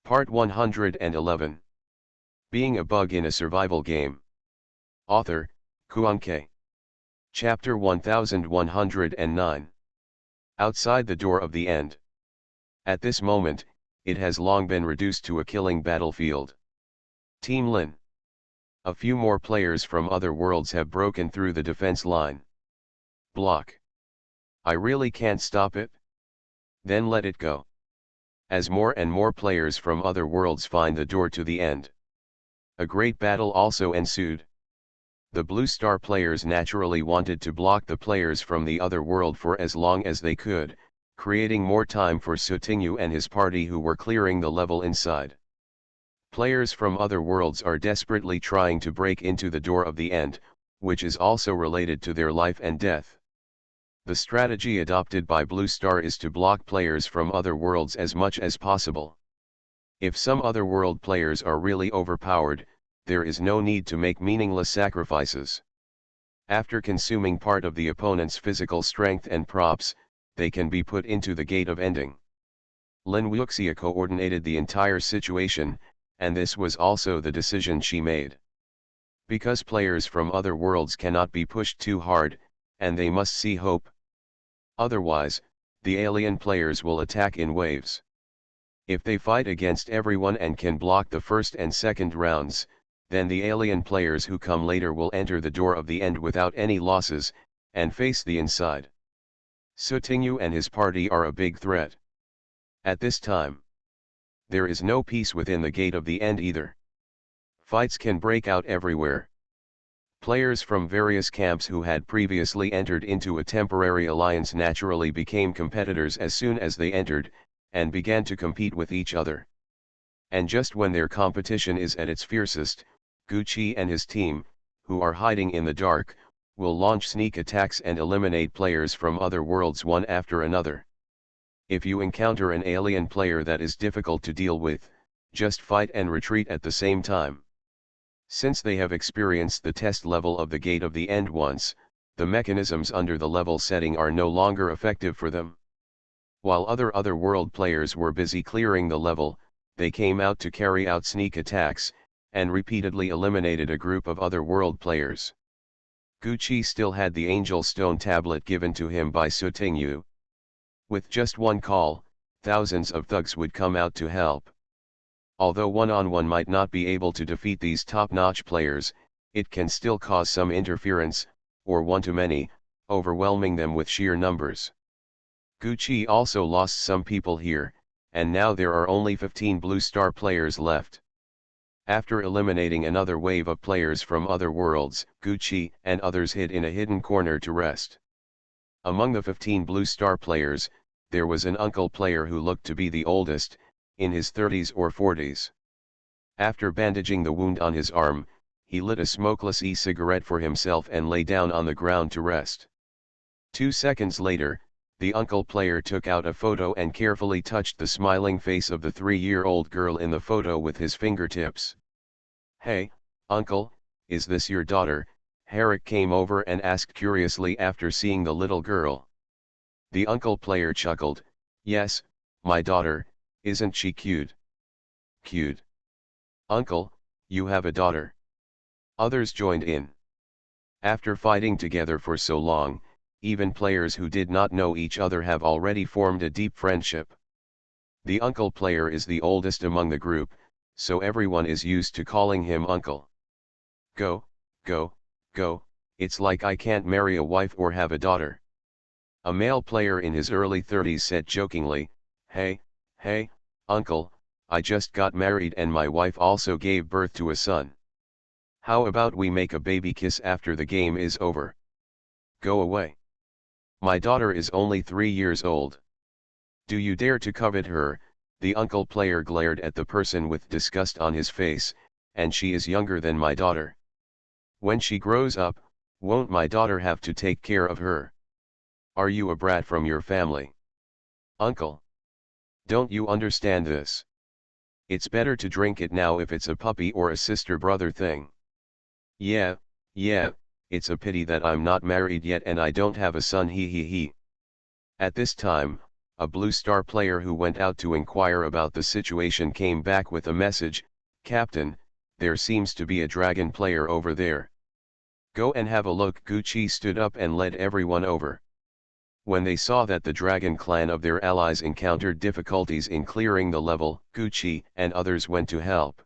Part 111. Being a Bug in a Survival Game. Author, Kuanke. Chapter 1109. Outside the Door of the End. At this moment, it has long been reduced to a killing battlefield. Team Lin. A few more players from other worlds have broken through the defense line. Block. I really can't stop it? Then let it go. As more and more players from other worlds find the door to the end. A great battle also ensued. The Blue Star players naturally wanted to block the players from the other world for as long as they could, creating more time for Sutingyu and his party who were clearing the level inside. Players from other worlds are desperately trying to break into the door of the end, which is also related to their life and death. The strategy adopted by Blue Star is to block players from other worlds as much as possible. If some other world players are really overpowered, there is no need to make meaningless sacrifices. After consuming part of the opponent's physical strength and props, they can be put into the gate of ending. Lin Wuxia coordinated the entire situation, and this was also the decision she made. Because players from other worlds cannot be pushed too hard, and they must see hope. Otherwise, the alien players will attack in waves. If they fight against everyone and can block the first and second rounds, then the alien players who come later will enter the door of the end without any losses, and face the inside. Sutingyu and his party are a big threat. At this time, there is no peace within the gate of the end either. Fights can break out everywhere. Players from various camps who had previously entered into a temporary alliance naturally became competitors as soon as they entered, and began to compete with each other. And just when their competition is at its fiercest, Gucci and his team, who are hiding in the dark, will launch sneak attacks and eliminate players from other worlds one after another. If you encounter an alien player that is difficult to deal with, just fight and retreat at the same time. Since they have experienced the test level of the gate of the end once, the mechanisms under the level setting are no longer effective for them. While other world players were busy clearing the level, they came out to carry out sneak attacks, and repeatedly eliminated a group of other world players. Gucci still had the Angel Stone tablet given to him by Sutingyu. With just one call, thousands of thugs would come out to help. Although one-on-one might not be able to defeat these top-notch players, it can still cause some interference, or one-to-many, overwhelming them with sheer numbers. Gucci also lost some people here, and now there are only 15 Blue Star players left. After eliminating another wave of players from other worlds, Gucci and others hid in a hidden corner to rest. Among the 15 Blue Star players, there was an uncle player who looked to be the oldest, in his 30s or 40s. After bandaging the wound on his arm, he lit a smokeless e-cigarette for himself and lay down on the ground to rest. 2 seconds later, the uncle player took out a photo and carefully touched the smiling face of the 3-year-old girl in the photo with his fingertips. "Hey, uncle, is this your daughter?" Herrick came over and asked curiously after seeing the little girl. The uncle player chuckled, "Yes, my daughter. Isn't she cute?" "Cute? Uncle, you have a daughter?" Others joined in. After fighting together for so long, even players who did not know each other have already formed a deep friendship. The uncle player is the oldest among the group, so everyone is used to calling him uncle. Go, it's like I can't marry a wife or have a daughter." A male player in his early 30s said jokingly, Hey, uncle, I just got married and my wife also gave birth to a son. How about we make a baby kiss after the game is over?" "Go away. My daughter is only 3 years old. Do you dare to covet her?" The uncle player glared at the person with disgust on his face, "and she is younger than my daughter. When she grows up, won't my daughter have to take care of her? Are you a brat from your family? Uncle, don't you understand this? It's better to drink it now if it's a puppy or a sister-brother thing." Yeah, it's a pity that I'm not married yet and I don't have a son, he. At this time, a blue star player who went out to inquire about the situation came back with a message, "Captain, there seems to be a dragon player over there. Go and have a look." Gucci stood up and led everyone over. When they saw that the dragon clan of their allies encountered difficulties in clearing the level, Gucci and others went to help.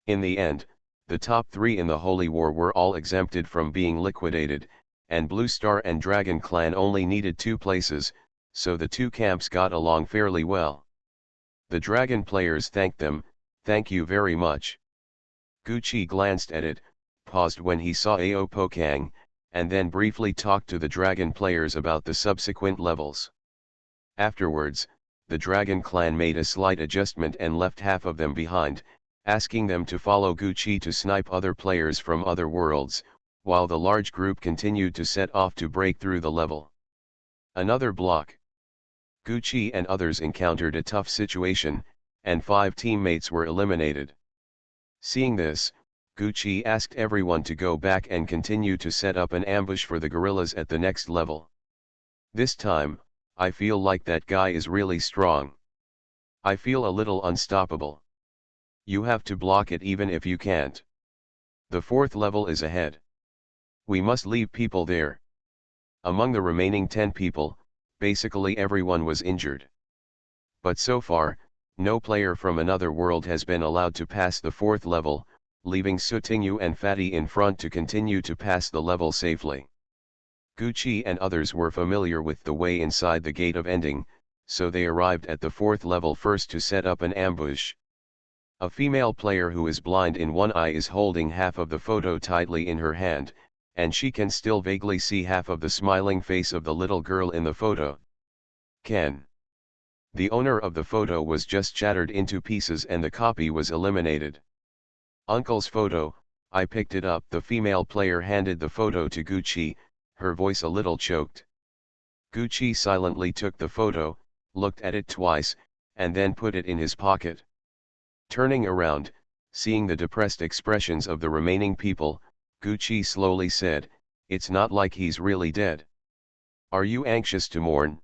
In the end, the top 3 in the Holy War were all exempted from being liquidated, and Blue Star and Dragon Clan only needed 2 places, so the 2 camps got along fairly well. The Dragon players thanked them, "Thank you very much." Gucci glanced at it, paused when he saw Ao Pokang, and then briefly talked to the Dragon players about the subsequent levels. Afterwards, the Dragon clan made a slight adjustment and left half of them behind, asking them to follow Gucci to snipe other players from other worlds, while the large group continued to set off to break through the level. Another block. Gucci and others encountered a tough situation, and 5 teammates were eliminated. Seeing this, Gucci asked everyone to go back and continue to set up an ambush for the guerrillas at the next level. "This time, I feel like that guy is really strong. I feel a little unstoppable. You have to block it even if you can't. The 4th level is ahead. We must leave people there." Among the remaining 10 people, basically everyone was injured. But so far, no player from another world has been allowed to pass the 4th level, leaving Sutinyu and Fatty in front to continue to pass the level safely. Gucci and others were familiar with the way inside the Gate of Ending, so they arrived at the 4th level first to set up an ambush. A female player who is blind in one eye is holding half of the photo tightly in her hand, and she can still vaguely see half of the smiling face of the little girl in the photo. Ken. The owner of the photo was just shattered into pieces and the copy was eliminated. "Uncle's photo, I picked it up." The female player handed the photo to Gucci, her voice a little choked. Gucci silently took the photo, looked at it twice, and then put it in his pocket. Turning around, seeing the depressed expressions of the remaining people, Gucci slowly said, "It's not like he's really dead. Are you anxious to mourn?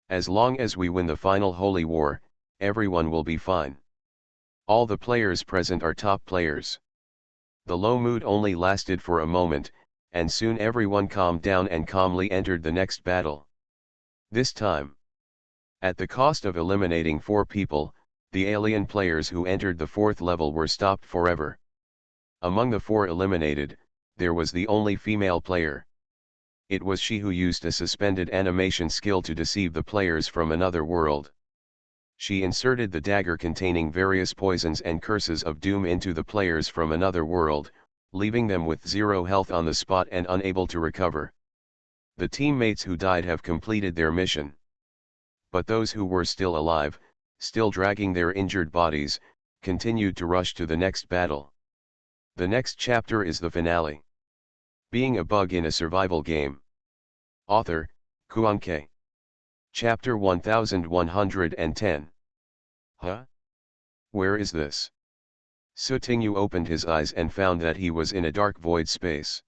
As long as we win the final Holy War, everyone will be fine. All the players present are top players." The low mood only lasted for a moment, and soon everyone calmed down and calmly entered the next battle. This time, at the cost of eliminating 4 people, the alien players who entered the 4th level were stopped forever. Among the 4 eliminated, there was the only female player. It was she who used a suspended animation skill to deceive the players from another world. She inserted the dagger containing various poisons and curses of doom into the players from another world, leaving them with 0 health on the spot and unable to recover. The teammates who died have completed their mission. But those who were still alive, still dragging their injured bodies, continued to rush to the next battle. The next chapter is the finale. Being a bug in a survival game. Author, Kuanke. Chapter 1110. Huh? Where is this? Sutinyu opened his eyes and found that he was in a dark void space.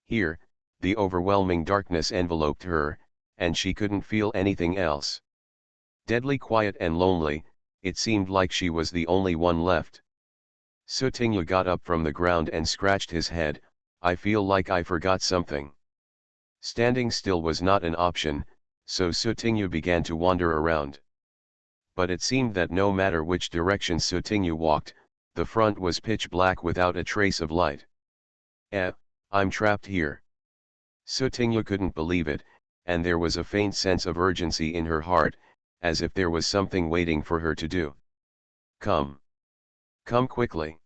Here, the overwhelming darkness enveloped her, and she couldn't feel anything else. Deadly quiet and lonely, it seemed like she was the only one left. Sutinyu got up from the ground and scratched his head. "I feel like I forgot something." Standing still was not an option, so Sutinyu began to wander around. But it seemed that no matter which direction Sutinyu walked, the front was pitch black without a trace of light. I'm trapped here." Sutinyu couldn't believe it, and there was a faint sense of urgency in her heart, as if there was something waiting for her to do. Come. Come quickly."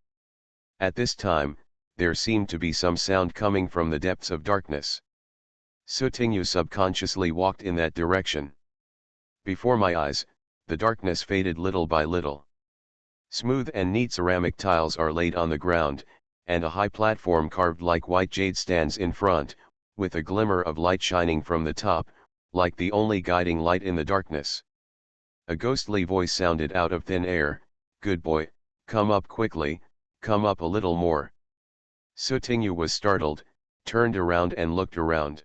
At this time, there seemed to be some sound coming from the depths of darkness. Sutinyu subconsciously walked in that direction. Before my eyes, the darkness faded little by little. Smooth and neat ceramic tiles are laid on the ground, and a high platform carved like white jade stands in front, with a glimmer of light shining from the top, like the only guiding light in the darkness. A ghostly voice sounded out of thin air, "Good boy, come up quickly, come up a little more." Sutinyu was startled, turned around and looked around.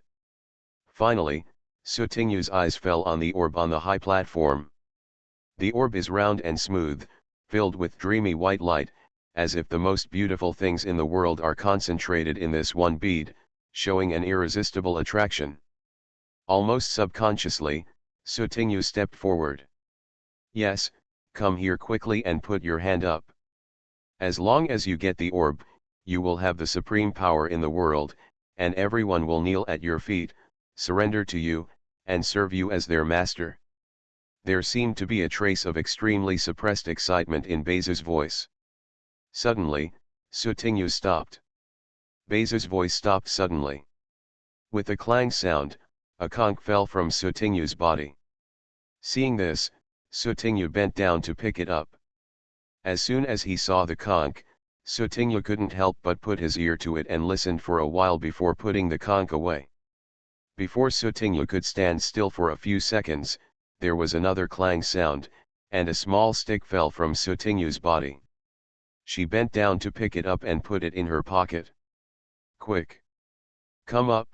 Finally, Sotingu's eyes fell on the orb on the high platform. The orb is round and smooth, filled with dreamy white light, as if the most beautiful things in the world are concentrated in this one bead, showing an irresistible attraction. Almost subconsciously, Sotingu stepped forward. Yes, come here quickly and put your hand up. As long as you get the orb, you will have the supreme power in the world, and everyone will kneel at your feet, surrender to you, and serve you as their master. There seemed to be a trace of extremely suppressed excitement in Bezu's voice. Suddenly, Sotingu stopped. Bezu's voice stopped suddenly. With a clang sound, a conch fell from Sotingu's body. Seeing this, Sotingu bent down to pick it up. As soon as he saw the conch, Sotingu couldn't help but put his ear to it and listened for a while before putting the conch away. Before Sotingu could stand still for a few seconds, there was another clang sound, and a small stick fell from Sotingu's body. She bent down to pick it up and put it in her pocket. Quick! Come up!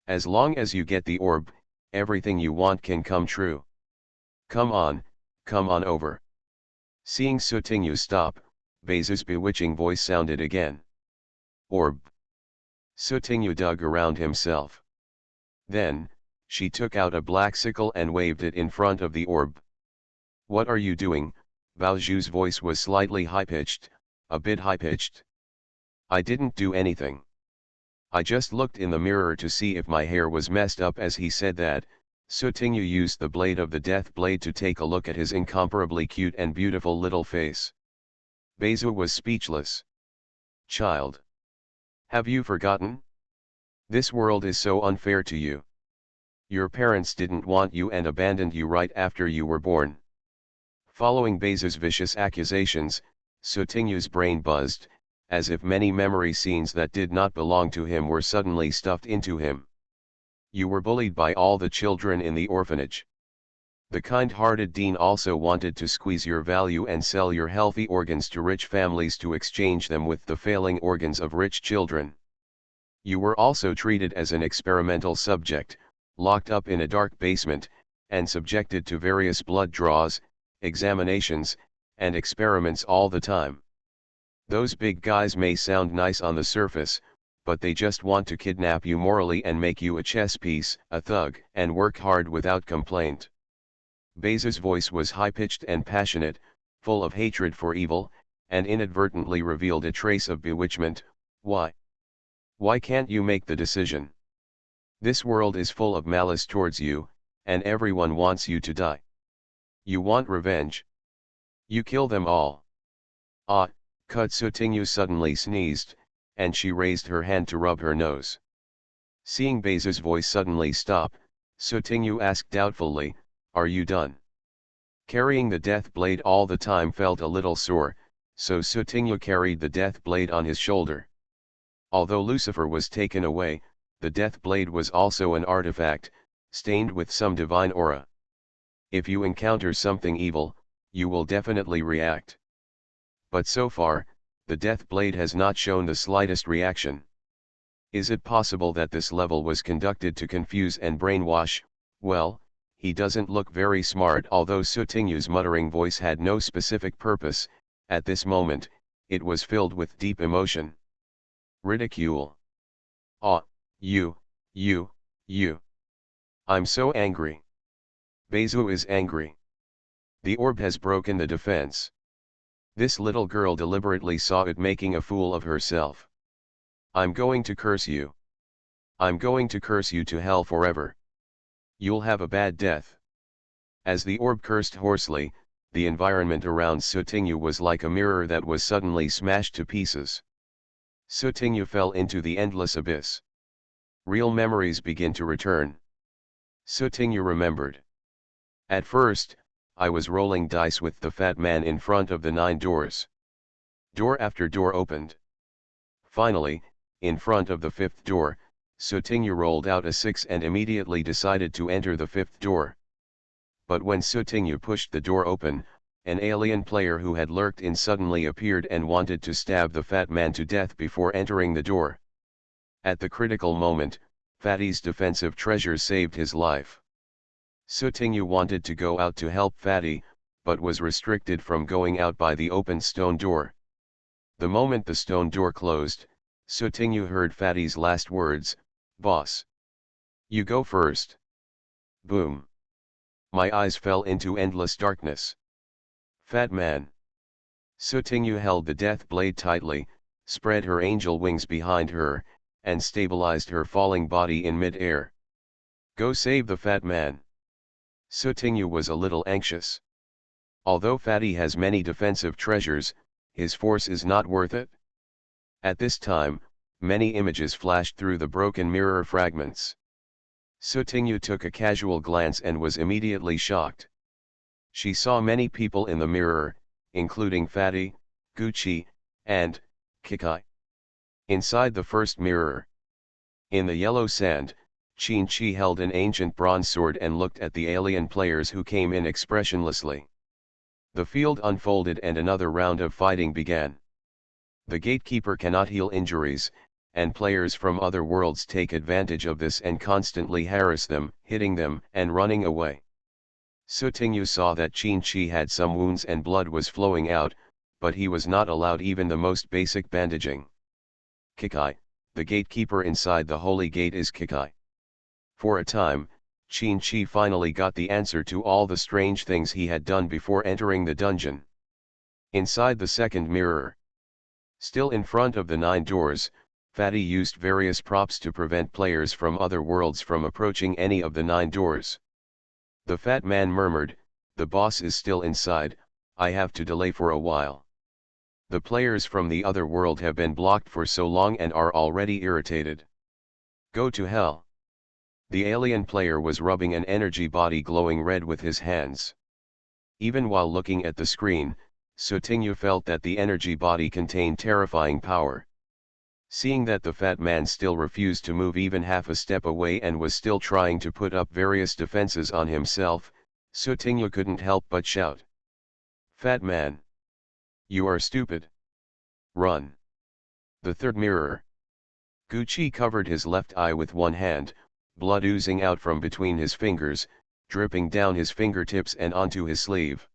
As long as you get the orb, everything you want can come true. Come on over. Seeing Sotingu stop, Bezu's bewitching voice sounded again. Orb. Sotingu dug around himself. Then, she took out a black sickle and waved it in front of the orb. What are you doing? Baoju's voice was slightly high-pitched, a bit high-pitched. I didn't do anything. I just looked in the mirror to see if my hair was messed up. As he said that, Sotingu used the blade of the death blade to take a look at his incomparably cute and beautiful little face. Bezu was speechless. Child. Have you forgotten? This world is so unfair to you. Your parents didn't want you and abandoned you right after you were born. Following Bezu's vicious accusations, Sotingu's brain buzzed, as if many memory scenes that did not belong to him were suddenly stuffed into him. You were bullied by all the children in the orphanage. The kind-hearted dean also wanted to squeeze your value and sell your healthy organs to rich families to exchange them with the failing organs of rich children. You were also treated as an experimental subject, locked up in a dark basement, and subjected to various blood draws, examinations, and experiments all the time. Those big guys may sound nice on the surface, but they just want to kidnap you morally and make you a chess piece, a thug, and work hard without complaint. Bezu's voice was high-pitched and passionate, full of hatred for evil, and inadvertently revealed a trace of bewitchment. Why? Why can't you make the decision? This world is full of malice towards you, and everyone wants you to die. You want revenge. You kill them all. Ah, Sotingu suddenly sneezed, and she raised her hand to rub her nose. Seeing Bezu's voice suddenly stop, Sotingu asked doubtfully, are you done? Carrying the death blade all the time felt a little sore, so Sotingu carried the death blade on his shoulder. Although Lucifer was taken away, the death blade was also an artifact, stained with some divine aura. If you encounter something evil, you will definitely react. But so far, the death blade has not shown the slightest reaction. Is it possible that this level was conducted to confuse and brainwash? Well, he doesn't look very smart. Although Sotingu's muttering voice had no specific purpose, at this moment, it was filled with deep emotion. Ridicule. Ah, you. I'm so angry. Bezu is angry. The orb has broken the defense. This little girl deliberately saw it making a fool of herself. I'm going to curse you. I'm going to curse you to hell forever. You'll have a bad death. As the orb cursed hoarsely, the environment around Sotingu was like a mirror that was suddenly smashed to pieces. Sotingu fell into the endless abyss. Real memories begin to return. Sotingu remembered. At first, I was rolling dice with the fat man in front of the 9 doors. Door after door opened. Finally, in front of the 5th door, Sotingu rolled out a 6 and immediately decided to enter the 5th door. But when Sotingu pushed the door open, an alien player who had lurked in suddenly appeared and wanted to stab the fat man to death before entering the door. At the critical moment, Fatty's defensive treasure saved his life. Sutingyu wanted to go out to help Fatty, but was restricted from going out by the open stone door. The moment the stone door closed, Sutingyu heard Fatty's last words, "Boss. You go first." Boom. My eyes fell into endless darkness. Fat man. Sutingyu held the death blade tightly, spread her angel wings behind her, and stabilized her falling body in mid-air. Go save the fat man. Sutingyu was a little anxious. Although Fatty has many defensive treasures, his force is not worth it. At this time, many images flashed through the broken mirror fragments. Sutingyu took a casual glance and was immediately shocked. She saw many people in the mirror, including Fatty, Gucci, and Kikai. Inside the first mirror, in the yellow sand, Qin-Chi held an ancient bronze sword and looked at the alien players who came in expressionlessly. The field unfolded and another round of fighting began. The gatekeeper cannot heal injuries, and players from other worlds take advantage of this and constantly harass them, hitting them and running away. Sutingyu saw that Qin-Chi had some wounds and blood was flowing out, but he was not allowed even the most basic bandaging. Kikai, the gatekeeper inside the holy gate, is Kikai. For a time, Qin-Chi finally got the answer to all the strange things he had done before entering the dungeon. Inside the second mirror, still in front of the 9 doors, Fatty used various props to prevent players from other worlds from approaching any of the 9 doors. The fat man murmured, "The boss is still inside, I have to delay for a while. The players from the other world have been blocked for so long and are already irritated. Go to hell." The alien player was rubbing an energy body glowing red with his hands. Even while looking at the screen, Sutingyu felt that the energy body contained terrifying power. Seeing that the fat man still refused to move even half a step away and was still trying to put up various defenses on himself, Sutingyu couldn't help but shout, "Fat man! You are stupid! Run!" The third mirror. Gucci covered his left eye with one hand, blood oozing out from between his fingers, dripping down his fingertips and onto his sleeve.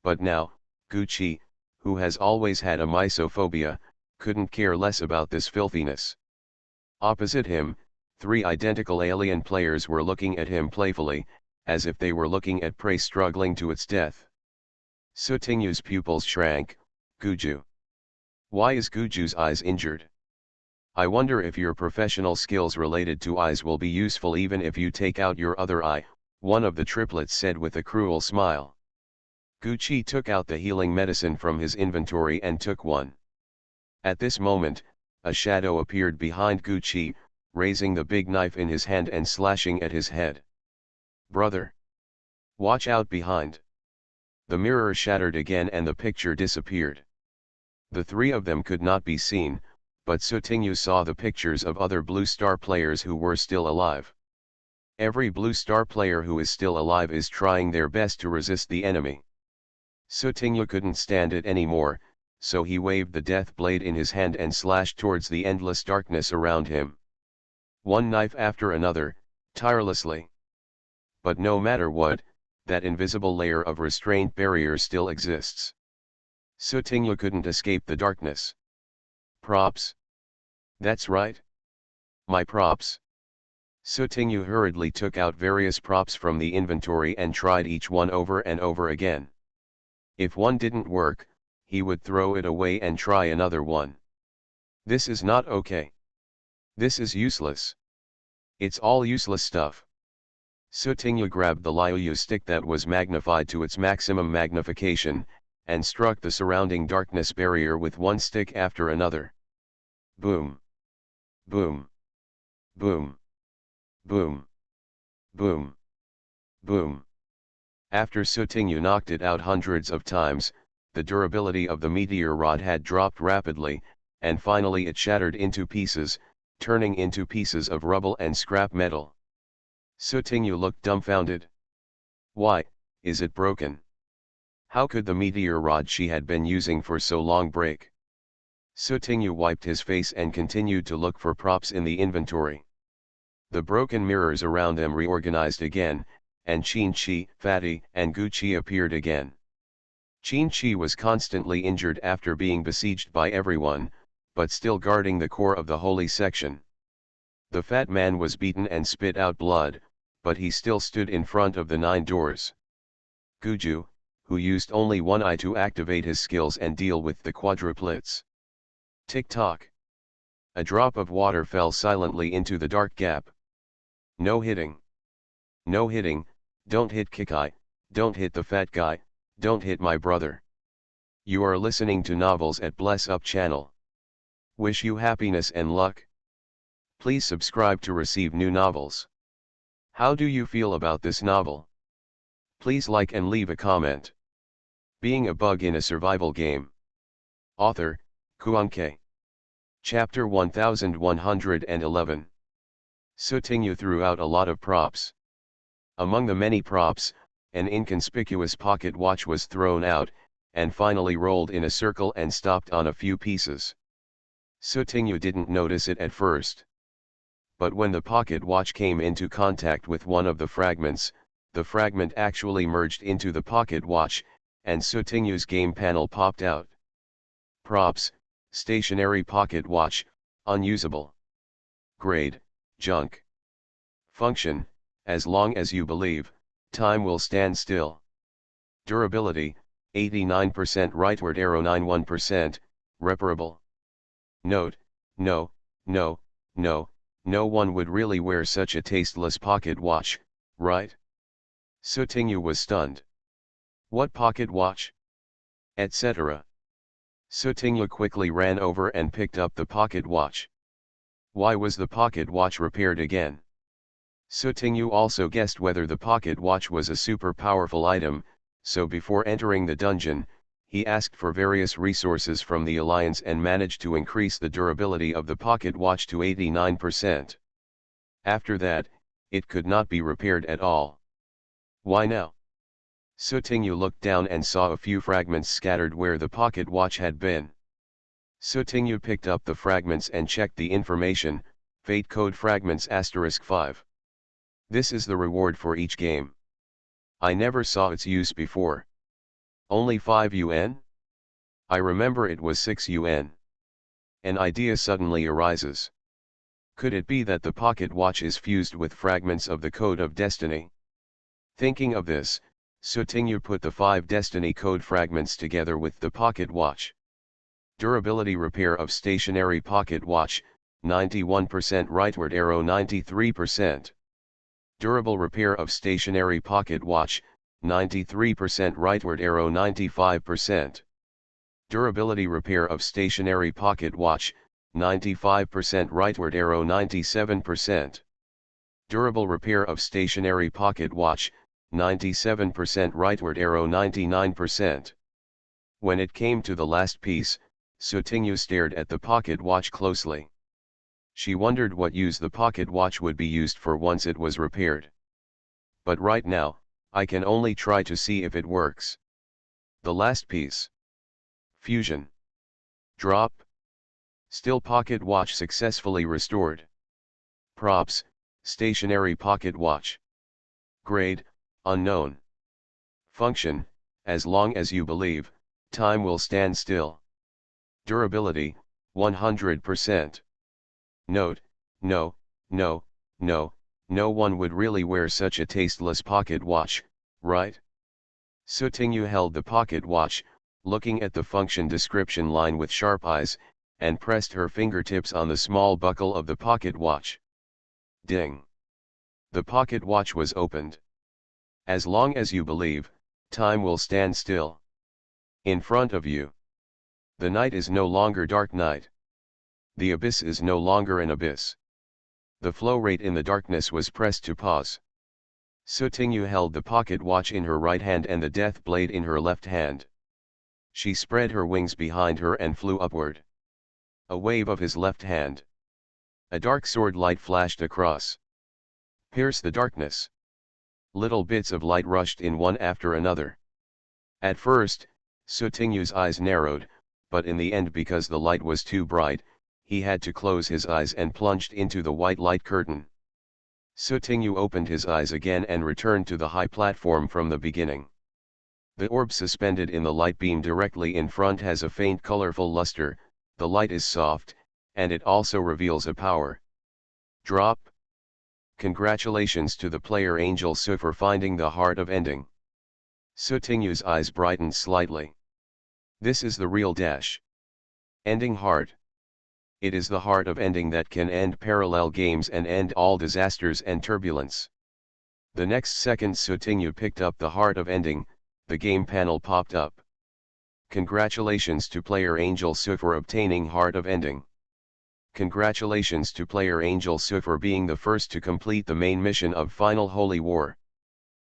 But now, Gucci, who has always had a mysophobia, couldn't care less about this filthiness. Opposite him, 3 identical alien players were looking at him playfully, as if they were looking at prey struggling to its death. Sutingyu's pupils shrank. "Guju. Why is Guju's eyes injured? I wonder if your professional skills related to eyes will be useful even if you take out your other eye," one of the triplets said with a cruel smile. Gucci took out the healing medicine from his inventory and took one. At this moment, a shadow appeared behind Gucci, raising the big knife in his hand and slashing at his head. "Brother! Watch out behind!" The mirror shattered again and the picture disappeared. The 3 of them could not be seen, but Sutingyu saw the pictures of other Blue Star players who were still alive. Every Blue Star player who is still alive is trying their best to resist the enemy. Sutingyu couldn't stand it anymore, so he waved the death blade in his hand and slashed towards the endless darkness around him. One knife after another, tirelessly. But no matter what, that invisible layer of restraint barrier still exists. Sutingyu couldn't escape the darkness. Props. That's right. My props. Sutingyu hurriedly took out various props from the inventory and tried each one over and over again. If one didn't work, he would throw it away and try another one. This is not okay. This is useless. It's all useless stuff. Sutingyu grabbed the Liu stick that was magnified to its maximum magnification, and struck the surrounding darkness barrier with one stick after another. Boom. Boom. Boom. Boom. Boom. Boom. After Sutingyu knocked it out hundreds of times, the durability of the meteor rod had dropped rapidly, and finally it shattered into pieces, turning into pieces of rubble and scrap metal. Sutingyu looked dumbfounded. Why, is it broken? How could the meteor rod she had been using for so long break? Sutingyu wiped his face and continued to look for props in the inventory. The broken mirrors around them reorganized again, and Qin-Chi, Fatty, and Gucci appeared again. Qin-Chi was constantly injured after being besieged by everyone, but still guarding the core of the holy section. The fat man was beaten and spit out blood, but he still stood in front of the 9 doors. Guju, who used only one eye to activate his skills and deal with the quadruplets. Tick-tock. A drop of water fell silently into the dark gap. No hitting. No hitting, don't hit Kikai, don't hit the fat guy, don't hit my brother. You are listening to Novels at Bless Up channel. Wish you happiness and luck. Please subscribe to receive new novels. How do you feel about this novel? Please like and leave a comment. Being a bug in a survival game. Author, Kuanke. Chapter 1111. Sutingyu threw out a lot of props. Among the many props, an inconspicuous pocket watch was thrown out, and finally rolled in a circle and stopped on a few pieces. Sutingyu didn't notice it at first. But when the pocket watch came into contact with one of the fragments, the fragment actually merged into the pocket watch, and Sutingyu's game panel popped out. Props, stationary pocket watch, unusable. Grade, junk. Function, as long as you believe, time will stand still. Durability, 89% rightward arrow 91%, reparable. Note, no one would really wear such a tasteless pocket watch, right? Sutingyu was stunned. What pocket watch? Etc. Sutingyu quickly ran over and picked up the pocket watch. Why was the pocket watch repaired again? Sutingyu also guessed whether the pocket watch was a super powerful item, so before entering the dungeon, he asked for various resources from the Alliance and managed to increase the durability of the pocket watch to 89%. After that, it could not be repaired at all. Why now? Sutingyu looked down and saw a few fragments scattered where the pocket watch had been. Sutingyu picked up the fragments and checked the information, Fate Code Fragments *5. This is the reward for each game. I never saw its use before. Only 5 UN? I remember it was 6 UN. An idea suddenly arises. Could it be that the pocket watch is fused with fragments of the Code of Destiny? Thinking of this, Sutingyu put the 5 Destiny Code fragments together with the pocket watch. Durability repair of stationary pocket watch, 91% rightward arrow 93%. Durable repair of stationary pocket watch, 93% rightward arrow 95%. Durability repair of stationary pocket watch, 95% rightward arrow 97%. Durable repair of stationary pocket watch, 97% rightward arrow 99%. When it came to the last piece, Sutingyu stared at the pocket watch closely. She wondered what use the pocket watch would be used for once it was repaired. But right now, I can only try to see if it works. The last piece. Fusion. Drop. Still pocket watch successfully restored. Props, stationary pocket watch. Grade, unknown. Function, as long as you believe, time will stand still. Durability, 100%. Note, no one would really wear such a tasteless pocket watch, right? Sutingyu held the pocket watch, looking at the function description line with sharp eyes, and pressed her fingertips on the small buckle of the pocket watch. Ding! The pocket watch was opened. As long as you believe, time will stand still. In front of you. The night is no longer dark night. The abyss is no longer an abyss. The flow rate in the darkness was pressed to pause. Sutingyu held the pocket watch in her right hand and the death blade in her left hand. She spread her wings behind her and flew upward. A wave of his left hand. A dark sword light flashed across. Pierce the darkness. Little bits of light rushed in one after another. At first, Sutingyu's eyes narrowed, but in the end, because the light was too bright, he had to close his eyes and plunged into the white light curtain. Sutingyu opened his eyes again and returned to the high platform from the beginning. The orb suspended in the light beam directly in front has a faint colorful luster, the light is soft, and it also reveals a power drop. Congratulations to the player Angel Su for finding the heart of ending. Sutingyu's eyes brightened slightly. This is the real dash. Ending heart. It is the heart of ending that can end parallel games and end all disasters and turbulence. The next second Sutingyu picked up the heart of ending, the game panel popped up. Congratulations to player Angel Su for obtaining heart of ending. Congratulations to player Angel Su for being the first to complete the main mission of Final Holy War.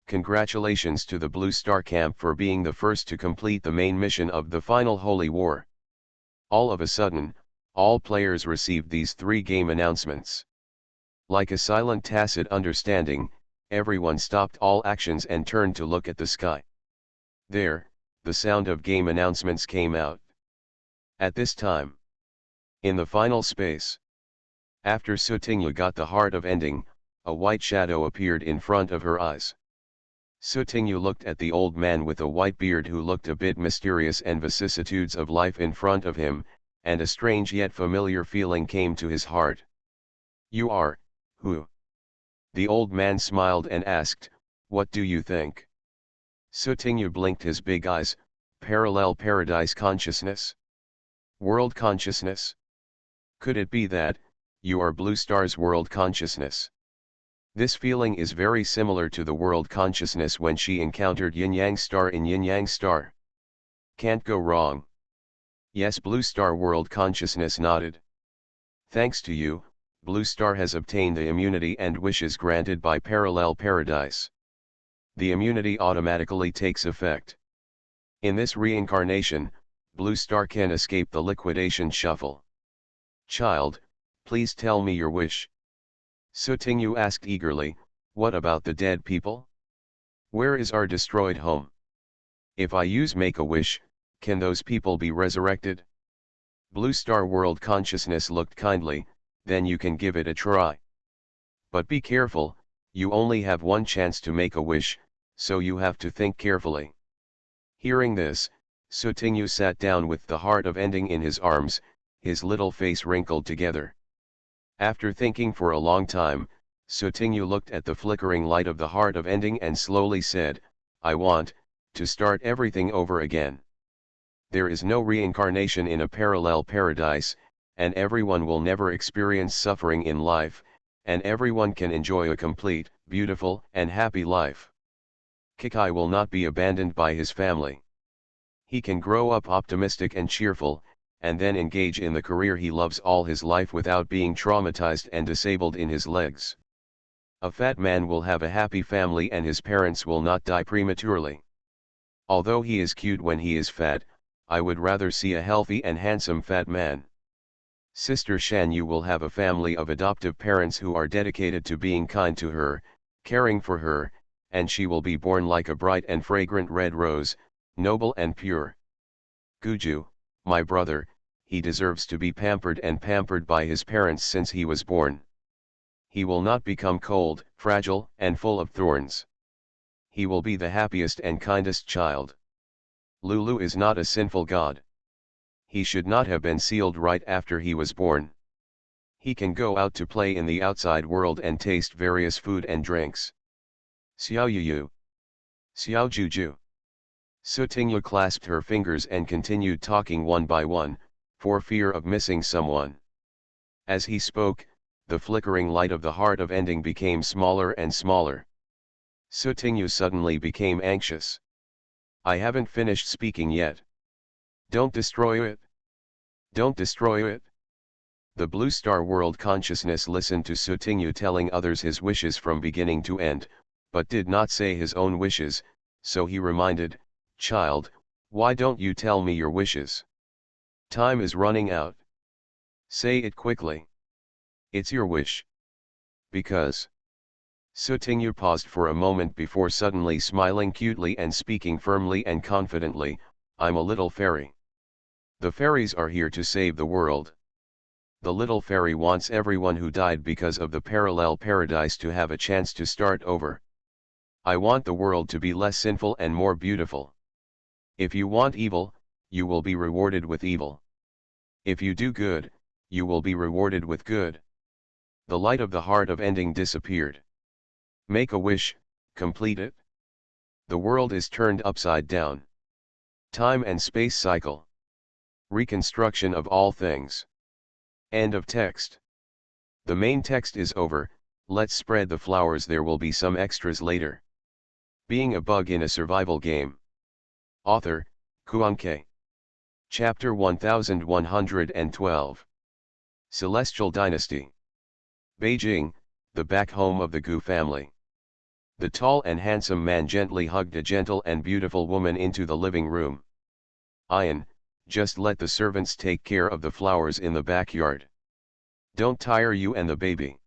Congratulations to the Blue Star Camp for being the first to complete the main mission of the Final Holy War. All of a sudden, all players received these 3 game announcements. Like a silent tacit understanding, everyone stopped all actions and turned to look at the sky. There, the sound of game announcements came out. At this time, in the final space, after Sutingyu got the heart of ending, a white shadow appeared in front of her eyes. Sutingyu looked at the old man with a white beard who looked a bit mysterious and vicissitudes of life in front of him, and a strange yet familiar feeling came to his heart. You are, who? The old man smiled and asked, what do you think? Sutingyu blinked his big eyes, parallel paradise consciousness? World consciousness? Could it be that, you are Blue Star's world consciousness? This feeling is very similar to the world consciousness when she encountered Yin Yang Star in Yin Yang Star. Can't go wrong. Yes, Blue Star world consciousness nodded. Thanks to you, Blue Star has obtained the immunity and wishes granted by parallel paradise. The immunity automatically takes effect. In this reincarnation, Blue Star can escape the liquidation shuffle. Child, please tell me your wish. Sutingyu asked eagerly, what about the dead people? Where is our destroyed home? If I use Make-A-Wish, can those people be resurrected? Blue Star World Consciousness looked kindly, then you can give it a try. But be careful, you only have one chance to make a wish, so you have to think carefully. Hearing this, Sutingyu sat down with the heart of ending in his arms, his little face wrinkled together. After thinking for a long time, Sutingyu looked at the flickering light of the heart of ending and slowly said, I want to start everything over again. There is no reincarnation in a parallel paradise, and everyone will never experience suffering in life, and everyone can enjoy a complete, beautiful, and happy life. Kikai will not be abandoned by his family. He can grow up optimistic and cheerful, and then engage in the career he loves all his life without being traumatized and disabled in his legs. A fat man will have a happy family and his parents will not die prematurely. Although he is cute when he is fat, I would rather see a healthy and handsome fat man. Sister Shanyu will have a family of adoptive parents who are dedicated to being kind to her, caring for her, and she will be born like a bright and fragrant red rose, noble and pure. Guju, my brother, he deserves to be pampered and pampered by his parents since he was born. He will not become cold, fragile, and full of thorns. He will be the happiest and kindest child. Lulu is not a sinful god. He should not have been sealed right after he was born. He can go out to play in the outside world and taste various food and drinks. Xiao Yuyu. Xiao Juju. Sutingyu clasped her fingers and continued talking one by one, for fear of missing someone. As he spoke, the flickering light of the heart of ending became smaller and smaller. Sutingyu suddenly became anxious. I haven't finished speaking yet. Don't destroy it. Don't destroy it. The Blue Star World Consciousness listened to Sutingyu telling others his wishes from beginning to end, but did not say his own wishes, so he reminded, Child, why don't you tell me your wishes? Time is running out. Say it quickly. It's your wish. Because. Sutingyu paused for a moment before suddenly smiling cutely and speaking firmly and confidently, I'm a little fairy. The fairies are here to save the world. The little fairy wants everyone who died because of the parallel paradise to have a chance to start over. I want the world to be less sinful and more beautiful. If you want evil, you will be rewarded with evil. If you do good, you will be rewarded with good. The light of the heart of ending disappeared. Make a wish, complete it. The world is turned upside down. Time and space cycle. Reconstruction of all things. End of text. The main text is over, let's spread the flowers, there will be some extras later. Being a bug in a survival game. Author, Kuanke. Chapter 1112. Celestial Dynasty. Beijing, the back home of the Gu family. The tall and handsome man gently hugged a gentle and beautiful woman into the living room. Ian, just let the servants take care of the flowers in the backyard. Don't tire you and the baby.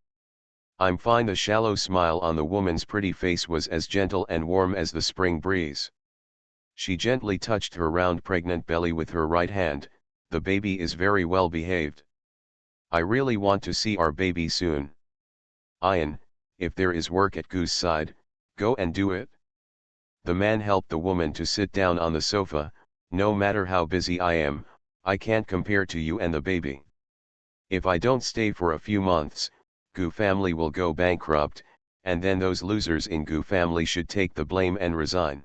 I'm fine. The shallow smile on the woman's pretty face was as gentle and warm as the spring breeze. She gently touched her round pregnant belly with her right hand. The baby is very well behaved. I really want to see our baby soon. Ian, if there is work at Gu's side, go and do it. The man helped the woman to sit down on the sofa. No matter how busy I am, I can't compare to you and the baby. If I don't stay for a few months, Gu family will go bankrupt, and then those losers in Gu family should take the blame and resign.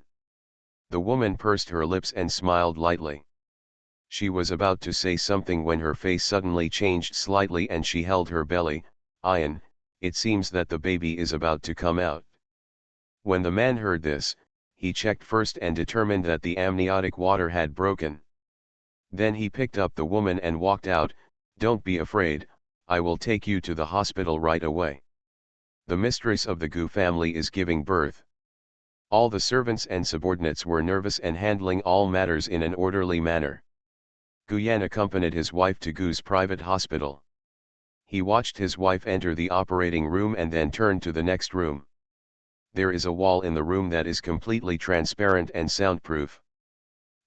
The woman pursed her lips and smiled lightly. She was about to say something when her face suddenly changed slightly and she held her belly. Ian, it seems that the baby is about to come out. When the man heard this, he checked first and determined that the amniotic water had broken. Then he picked up the woman and walked out. Don't be afraid, I will take you to the hospital right away. The mistress of the Gu family is giving birth. All the servants and subordinates were nervous and handling all matters in an orderly manner. Guyan accompanied his wife to Gu's private hospital. He watched his wife enter the operating room and then turned to the next room. There is a wall in the room that is completely transparent and soundproof.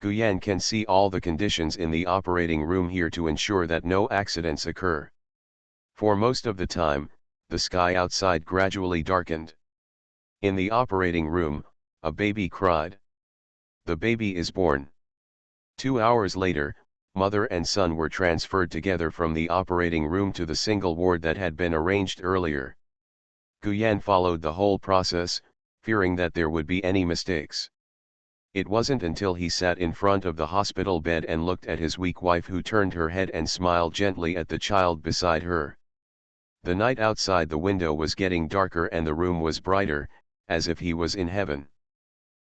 Guyan can see all the conditions in the operating room here to ensure that no accidents occur. For most of the time, the sky outside gradually darkened. In the operating room, a baby cried. The baby is born. 2 hours later, mother and son were transferred together from the operating room to the single ward that had been arranged earlier. Guyan followed the whole process, fearing that there would be any mistakes. It wasn't until he sat in front of the hospital bed and looked at his weak wife, who turned her head and smiled gently at the child beside her. The night outside the window was getting darker and the room was brighter, as if he was in heaven.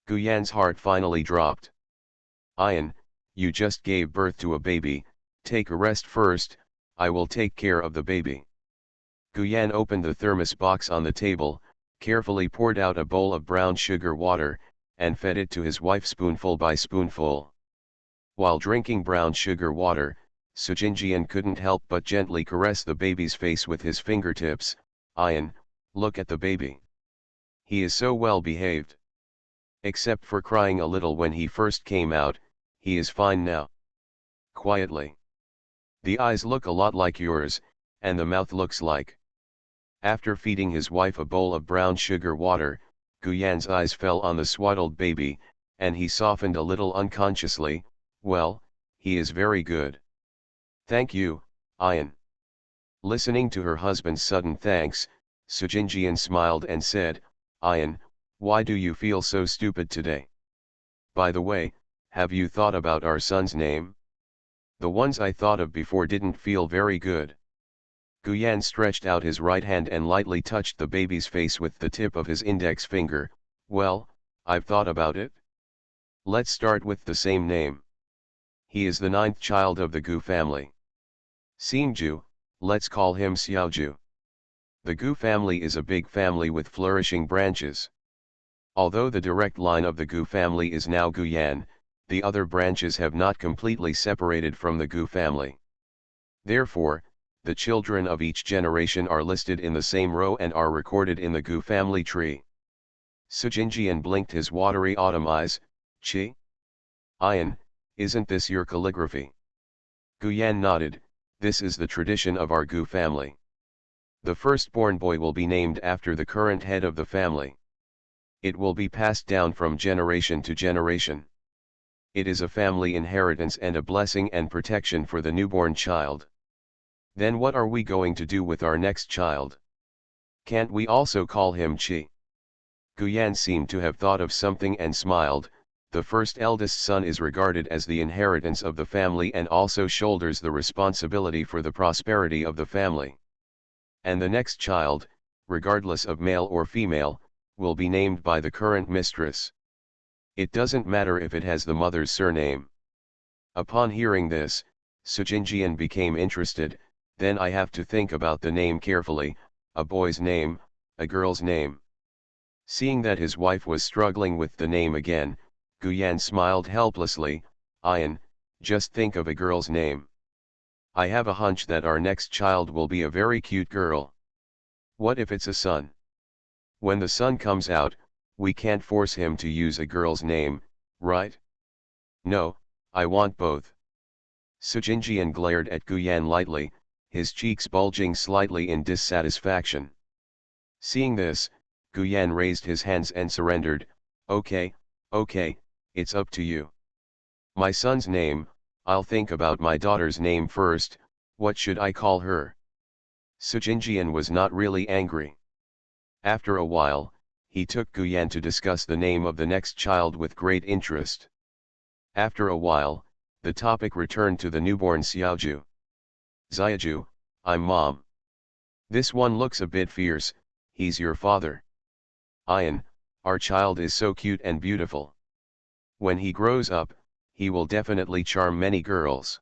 Guyan's heart finally dropped. Ian, you just gave birth to a baby, take a rest first, I will take care of the baby. Guyan opened the thermos box on the table, carefully poured out a bowl of brown sugar water, and fed it to his wife spoonful by spoonful. While drinking brown sugar water, Sujinjian couldn't help but gently caress the baby's face with his fingertips. Ian, look at the baby. He is so well behaved. Except for crying a little when he first came out, he is fine now. Quietly. The eyes look a lot like yours, and the mouth looks like. After feeding his wife a bowl of brown sugar water, Guyan's eyes fell on the swaddled baby, and he softened a little unconsciously. Well, he is very good. Thank you, Ian. Listening to her husband's sudden thanks, Sujinjian smiled and said, Ian, why do you feel so stupid today? By the way, have you thought about our son's name? The ones I thought of before didn't feel very good. Guyan stretched out his right hand and lightly touched the baby's face with the tip of his index finger. Well, I've thought about it. Let's start with the same name. He is the 9th child of the Gu family. Xingju, let's call him Xiaoju. The Gu family is a big family with flourishing branches. Although the direct line of the Gu family is now Guyan, the other branches have not completely separated from the Gu family. Therefore, the children of each generation are listed in the same row and are recorded in the Gu family tree. Sujinjian blinked his watery autumn eyes. Chi? Ian, isn't this your calligraphy? Guyan nodded. This is the tradition of our Gu family. The firstborn boy will be named after the current head of the family. It will be passed down from generation to generation. It is a family inheritance and a blessing and protection for the newborn child. Then what are we going to do with our next child? Can't we also call him Chi? Guyan seemed to have thought of something and smiled. The first eldest son is regarded as the inheritance of the family and also shoulders the responsibility for the prosperity of the family. And the next child, regardless of male or female, will be named by the current mistress. It doesn't matter if it has the mother's surname. Upon hearing this, Sujinjian became interested. Then I have to think about the name carefully, a boy's name, a girl's name. Seeing that his wife was struggling with the name again, Guyan smiled helplessly. Ian, just think of a girl's name. I have a hunch that our next child will be a very cute girl. What if it's a son? When the son comes out, we can't force him to use a girl's name, right? No, I want both. Sujinjian glared at Guyan lightly, his cheeks bulging slightly in dissatisfaction. Seeing this, Guyan raised his hands and surrendered. Okay, it's up to you. My son's name, I'll think about my daughter's name first. What should I call her? Sujinjian was not really angry. After a while, he took Guyan to discuss the name of the next child with great interest. After a while, the topic returned to the newborn Xiaoju. Xiaoju, I'm mom. This one looks a bit fierce, he's your father. Ian, our child is so cute and beautiful. When he grows up, he will definitely charm many girls.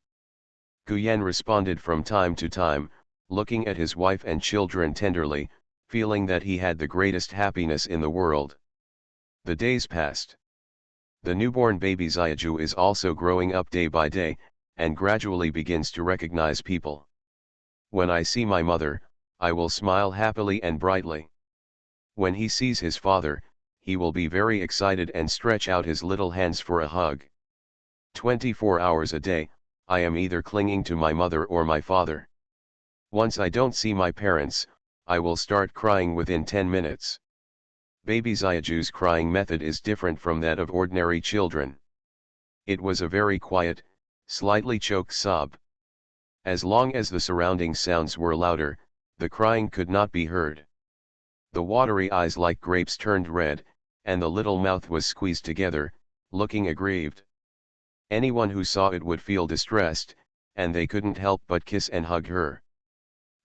Guyan responded from time to time, looking at his wife and children tenderly, feeling that he had the greatest happiness in the world. The days passed. The newborn baby Xiaoju is also growing up day by day, and gradually begins to recognize people. When I see my mother, I will smile happily and brightly. When he sees his father, he will be very excited and stretch out his little hands for a hug. 24 hours a day, I am either clinging to my mother or my father. Once I don't see my parents, I will start crying within 10 minutes. Baby Xiaoju's crying method is different from that of ordinary children. It was a very quiet, slightly choked sob. As long as the surrounding sounds were louder, the crying could not be heard. The watery eyes like grapes turned red, and the little mouth was squeezed together, looking aggrieved. Anyone who saw it would feel distressed, and they couldn't help but kiss and hug her.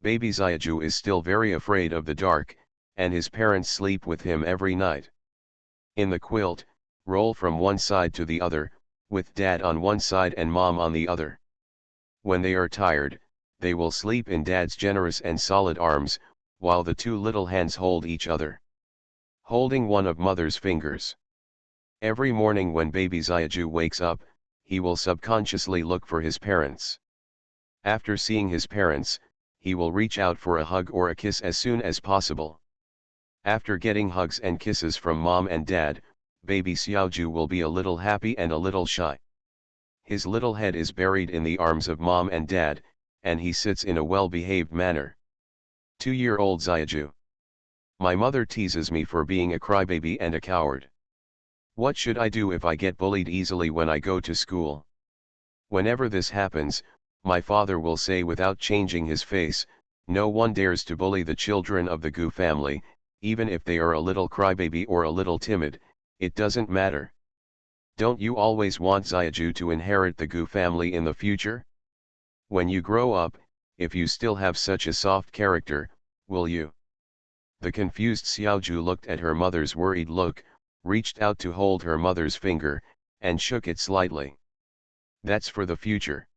Baby Xiaoju is still very afraid of the dark, and his parents sleep with him every night. In the quilt, roll from one side to the other, with dad on one side and mom on the other. When they are tired, they will sleep in dad's generous and solid arms, while the two little hands hold each other, holding one of mother's fingers. Every morning when baby Xiaoju wakes up, he will subconsciously look for his parents. After seeing his parents, he will reach out for a hug or a kiss as soon as possible. After getting hugs and kisses from mom and dad, baby Xiaoju will be a little happy and a little shy. His little head is buried in the arms of mom and dad, and he sits in a well-behaved manner. 2-year-old Xiaoju. My mother teases me for being a crybaby and a coward. What should I do if I get bullied easily when I go to school? Whenever this happens, my father will say without changing his face, no one dares to bully the children of the Gu family, even if they are a little crybaby or a little timid, it doesn't matter. Don't you always want Xiaoju to inherit the Gu family in the future? When you grow up, if you still have such a soft character, will you? The confused Xiaoju looked at her mother's worried look, reached out to hold her mother's finger, and shook it slightly. That's for the future.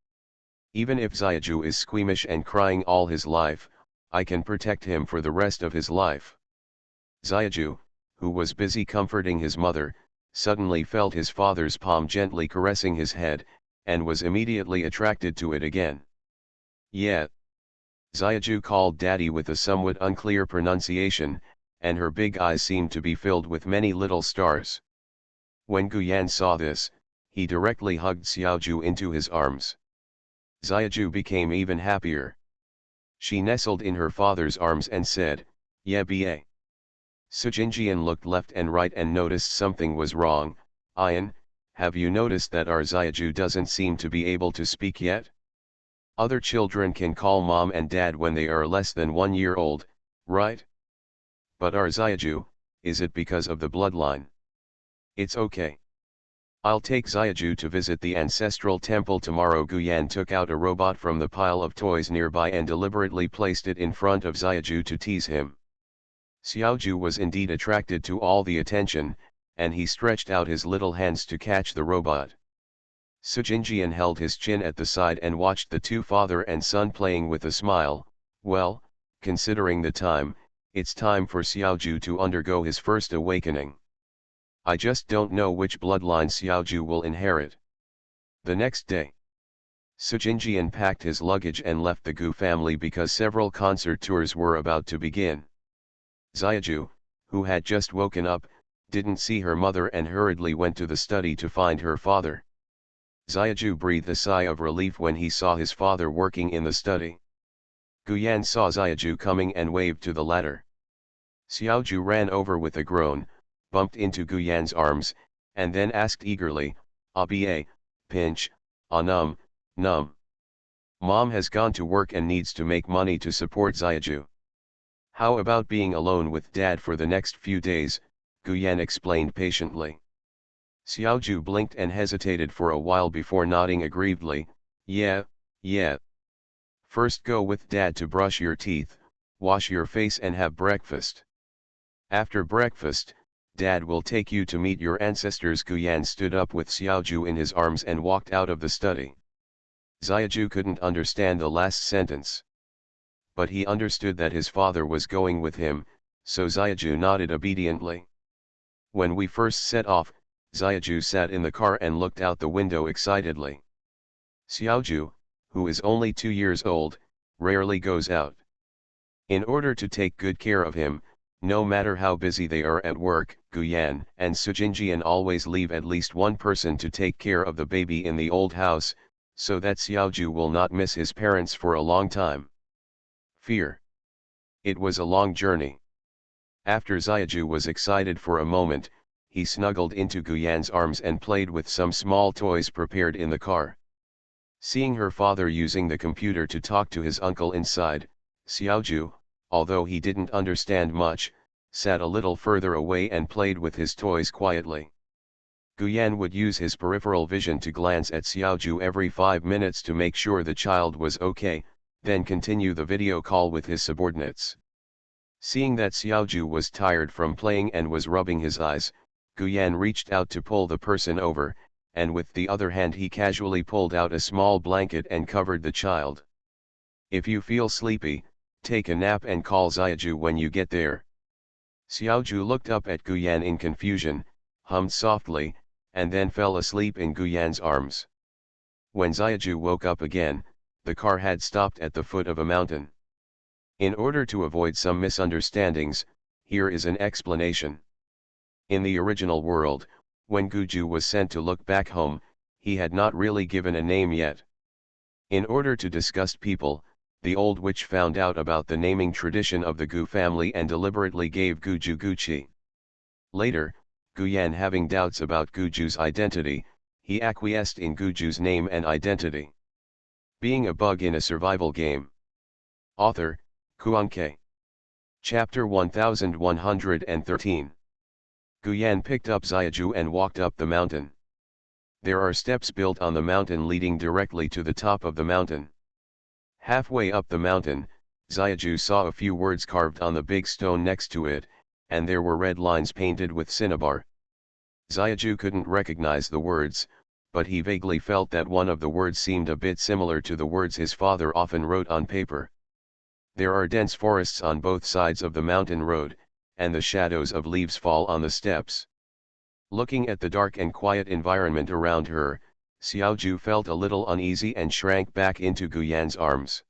Even if Xiaoju is squeamish and crying all his life, I can protect him for the rest of his life. Xiaoju, who was busy comforting his mother, suddenly felt his father's palm gently caressing his head, and was immediately attracted to it again. Yeah. Xiaoju called daddy with a somewhat unclear pronunciation, and her big eyes seemed to be filled with many little stars. When Guyan saw this, he directly hugged Xiaoju into his arms. Xiaoju became even happier. She nestled in her father's arms and said, "Yeah, ba." Sujinjian looked left and right and noticed something was wrong. "Ian, have you noticed that our Xiaoju doesn't seem to be able to speak yet? Other children can call mom and dad when they are less than 1 year old, right? But our Xiaoju, is it because of the bloodline? It's okay. I'll take Xiaoju to visit the ancestral temple tomorrow." Guyan took out a robot from the pile of toys nearby and deliberately placed it in front of Xiaoju to tease him. Xiaoju was indeed attracted to all the attention, and he stretched out his little hands to catch the robot. Sujinjian held his chin at the side and watched the two father and son playing with a smile. "Well, considering the time, it's time for Xiaoju to undergo his first awakening. I just don't know which bloodline Xiaoju will inherit." The next day, Sujinjian packed his luggage and left the Gu family because several concert tours were about to begin. Xiaoju, who had just woken up, didn't see her mother and hurriedly went to the study to find her father. Xiaoju breathed a sigh of relief when he saw his father working in the study. Guyan saw Xiaoju coming and waved to the latter. Xiaoju ran over with a groan, bumped into Guyan's arms, and then asked eagerly, "Ba, pinch, num, num. Mom has gone to work and needs to make money to support Xiaoju. How about being alone with dad for the next few days?" Guyan explained patiently. Xiaoju blinked and hesitated for a while before nodding aggrievedly, "Yeah, yeah. First go with dad to brush your teeth, wash your face and have breakfast. After breakfast, dad will take you to meet your ancestors." Guyan stood up with Xiaoju in his arms and walked out of the study. Xiaoju couldn't understand the last sentence. But he understood that his father was going with him, so Xiaoju nodded obediently. When we first set off, Xiaoju sat in the car and looked out the window excitedly. Xiaoju, who is only 2 years old, rarely goes out. In order to take good care of him, no matter how busy they are at work, Guyan and Sujinjian always leave at least one person to take care of the baby in the old house, so that Xiaoju will not miss his parents for a long time. Fear. It was a long journey. After Xiaoju was excited for a moment, he snuggled into Guyan's arms and played with some small toys prepared in the car. Seeing her father using the computer to talk to his uncle inside, Xiaoju, although he didn't understand much, sat a little further away and played with his toys quietly. Guyan would use his peripheral vision to glance at Xiaoju every 5 minutes to make sure the child was okay, then continue the video call with his subordinates. Seeing that Xiaoju was tired from playing and was rubbing his eyes, Guyan reached out to pull the person over, and with the other hand he casually pulled out a small blanket and covered the child. "If you feel sleepy, take a nap and call Xiaoju when you get there." Xiaoju looked up at Guyan in confusion, hummed softly, and then fell asleep in Guyan's arms. When Xiaoju woke up again, the car had stopped at the foot of a mountain. In order to avoid some misunderstandings, here is an explanation. In the original world, when Guju was sent to look back home, he had not really given a name yet. In order to disgust people, the old witch found out about the naming tradition of the Gu family and deliberately gave Guju Guchi. Later, Guyan having doubts about Guju's identity, he acquiesced in Guju's name and identity. Being a bug in a survival game. Author, Kuanke. Chapter 1113. Guyan picked up Xiaoju and walked up the mountain. There are steps built on the mountain leading directly to the top of the mountain. Halfway up the mountain, Xiaoju saw a few words carved on the big stone next to it, and there were red lines painted with cinnabar. Xiaoju couldn't recognize the words, but he vaguely felt that one of the words seemed a bit similar to the words his father often wrote on paper. There are dense forests on both sides of the mountain road, and the shadows of leaves fall on the steps. Looking at the dark and quiet environment around her, Xiaoju felt a little uneasy and shrank back into Guyan's arms.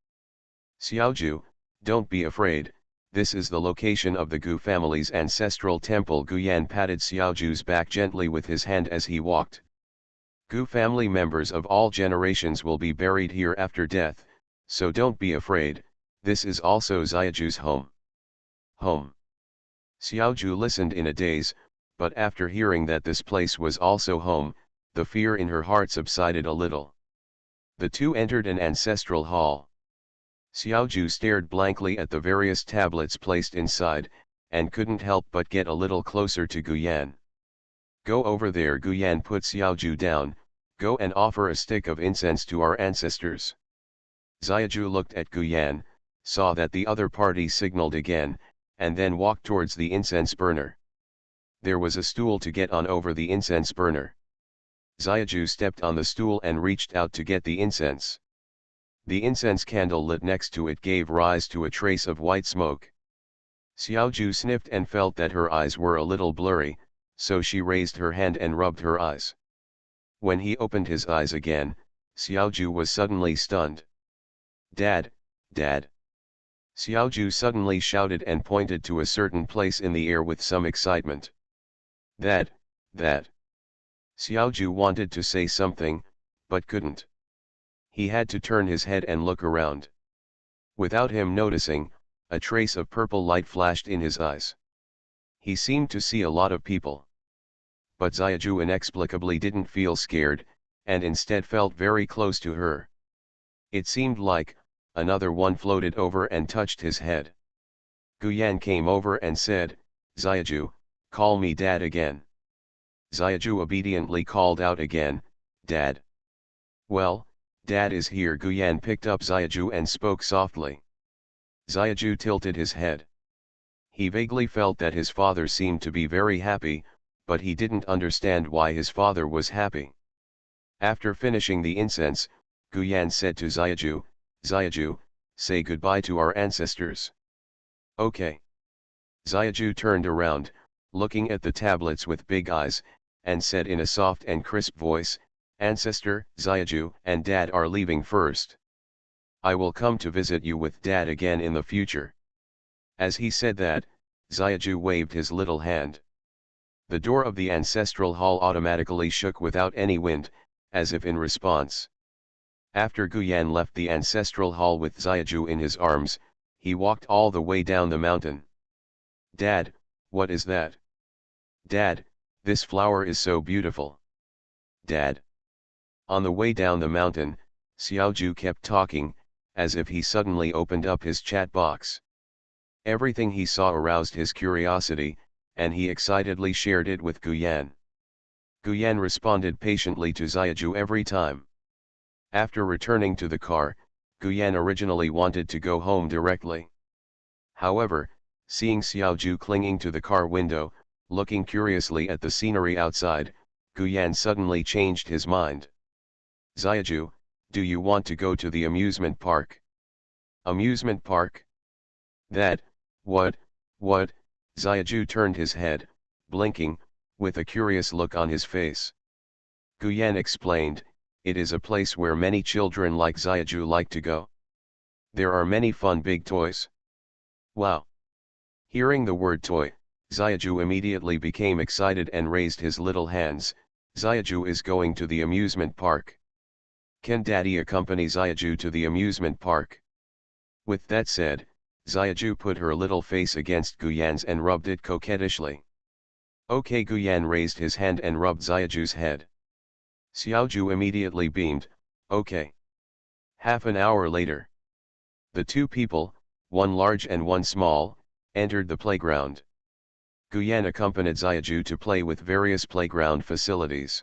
"Xiaoju, don't be afraid, this is the location of the Gu family's ancestral temple." Guyan patted Xiaoju's back gently with his hand as he walked. Gu family members of all generations will be buried here after death, so don't be afraid, this is also Xiaoju's home. Home. Xiaoju listened in a daze, but after hearing that this place was also home, the fear in her heart subsided a little. The two entered an ancestral hall. Xiaoju stared blankly at the various tablets placed inside, and couldn't help but get a little closer to Guyan. Go over there. Guyan put Xiaoju down, go and offer a stick of incense to our ancestors. Xiaoju looked at Guyan, saw that the other party signaled again, and then walked towards the incense burner. There was a stool to get on over the incense burner. Xiaoju stepped on the stool and reached out to get the incense. The incense candle lit next to it gave rise to a trace of white smoke. Xiaoju sniffed and felt that her eyes were a little blurry, so she raised her hand and rubbed her eyes. When he opened his eyes again, Xiaoju was suddenly stunned. Dad, Dad! Xiaoju suddenly shouted and pointed to a certain place in the air with some excitement. That. Xiaoju wanted to say something, but couldn't. He had to turn his head and look around. Without him noticing, a trace of purple light flashed in his eyes. He seemed to see a lot of people. But Xiaoju inexplicably didn't feel scared, and instead felt very close to her. It seemed like, another one floated over and touched his head. Guyan came over and said, Xiaoju, call me Dad again. Xiaoju obediently called out again, Dad. Well, Dad is here. Guyan picked up Xiaoju and spoke softly. Xiaoju tilted his head. He vaguely felt that his father seemed to be very happy, but he didn't understand why his father was happy. After finishing the incense, Guyan said to Xiaoju, Xiaoju, say goodbye to our ancestors. Okay. Xiaoju turned around, looking at the tablets with big eyes, and said in a soft and crisp voice, Ancestor, Xiaoju and Dad are leaving first. I will come to visit you with Dad again in the future. As he said that, Xiaoju waved his little hand. The door of the ancestral hall automatically shook without any wind, as if in response. After Guyan left the ancestral hall with Xiaoju in his arms, he walked all the way down the mountain. Dad, what is that? Dad, this flower is so beautiful. Dad. On the way down the mountain, Xiaoju kept talking, as if he suddenly opened up his chat box. Everything he saw aroused his curiosity, and he excitedly shared it with Guyan. Guyan responded patiently to Xiaoju every time. After returning to the car, Guyan originally wanted to go home directly. However, seeing Xiaoju clinging to the car window, looking curiously at the scenery outside, Guyan suddenly changed his mind. Xiaoju, do you want to go to the amusement park? Amusement park? That, what? Xiaoju turned his head, blinking, with a curious look on his face. Guyan explained, it is a place where many children like Xiaoju like to go. There are many fun big toys. Wow! Hearing the word toy, Xiaoju immediately became excited and raised his little hands. Xiaoju is going to the amusement park. Can Daddy accompany Xiaoju to the amusement park? With that said, Xiaoju put her little face against Guyan's and rubbed it coquettishly. Okay. Guyan raised his hand and rubbed Xiaoju's head. Xiaoju immediately beamed, okay. Half an hour later. The two people, one large and one small, entered the playground. Guyan accompanied Xiaoju to play with various playground facilities.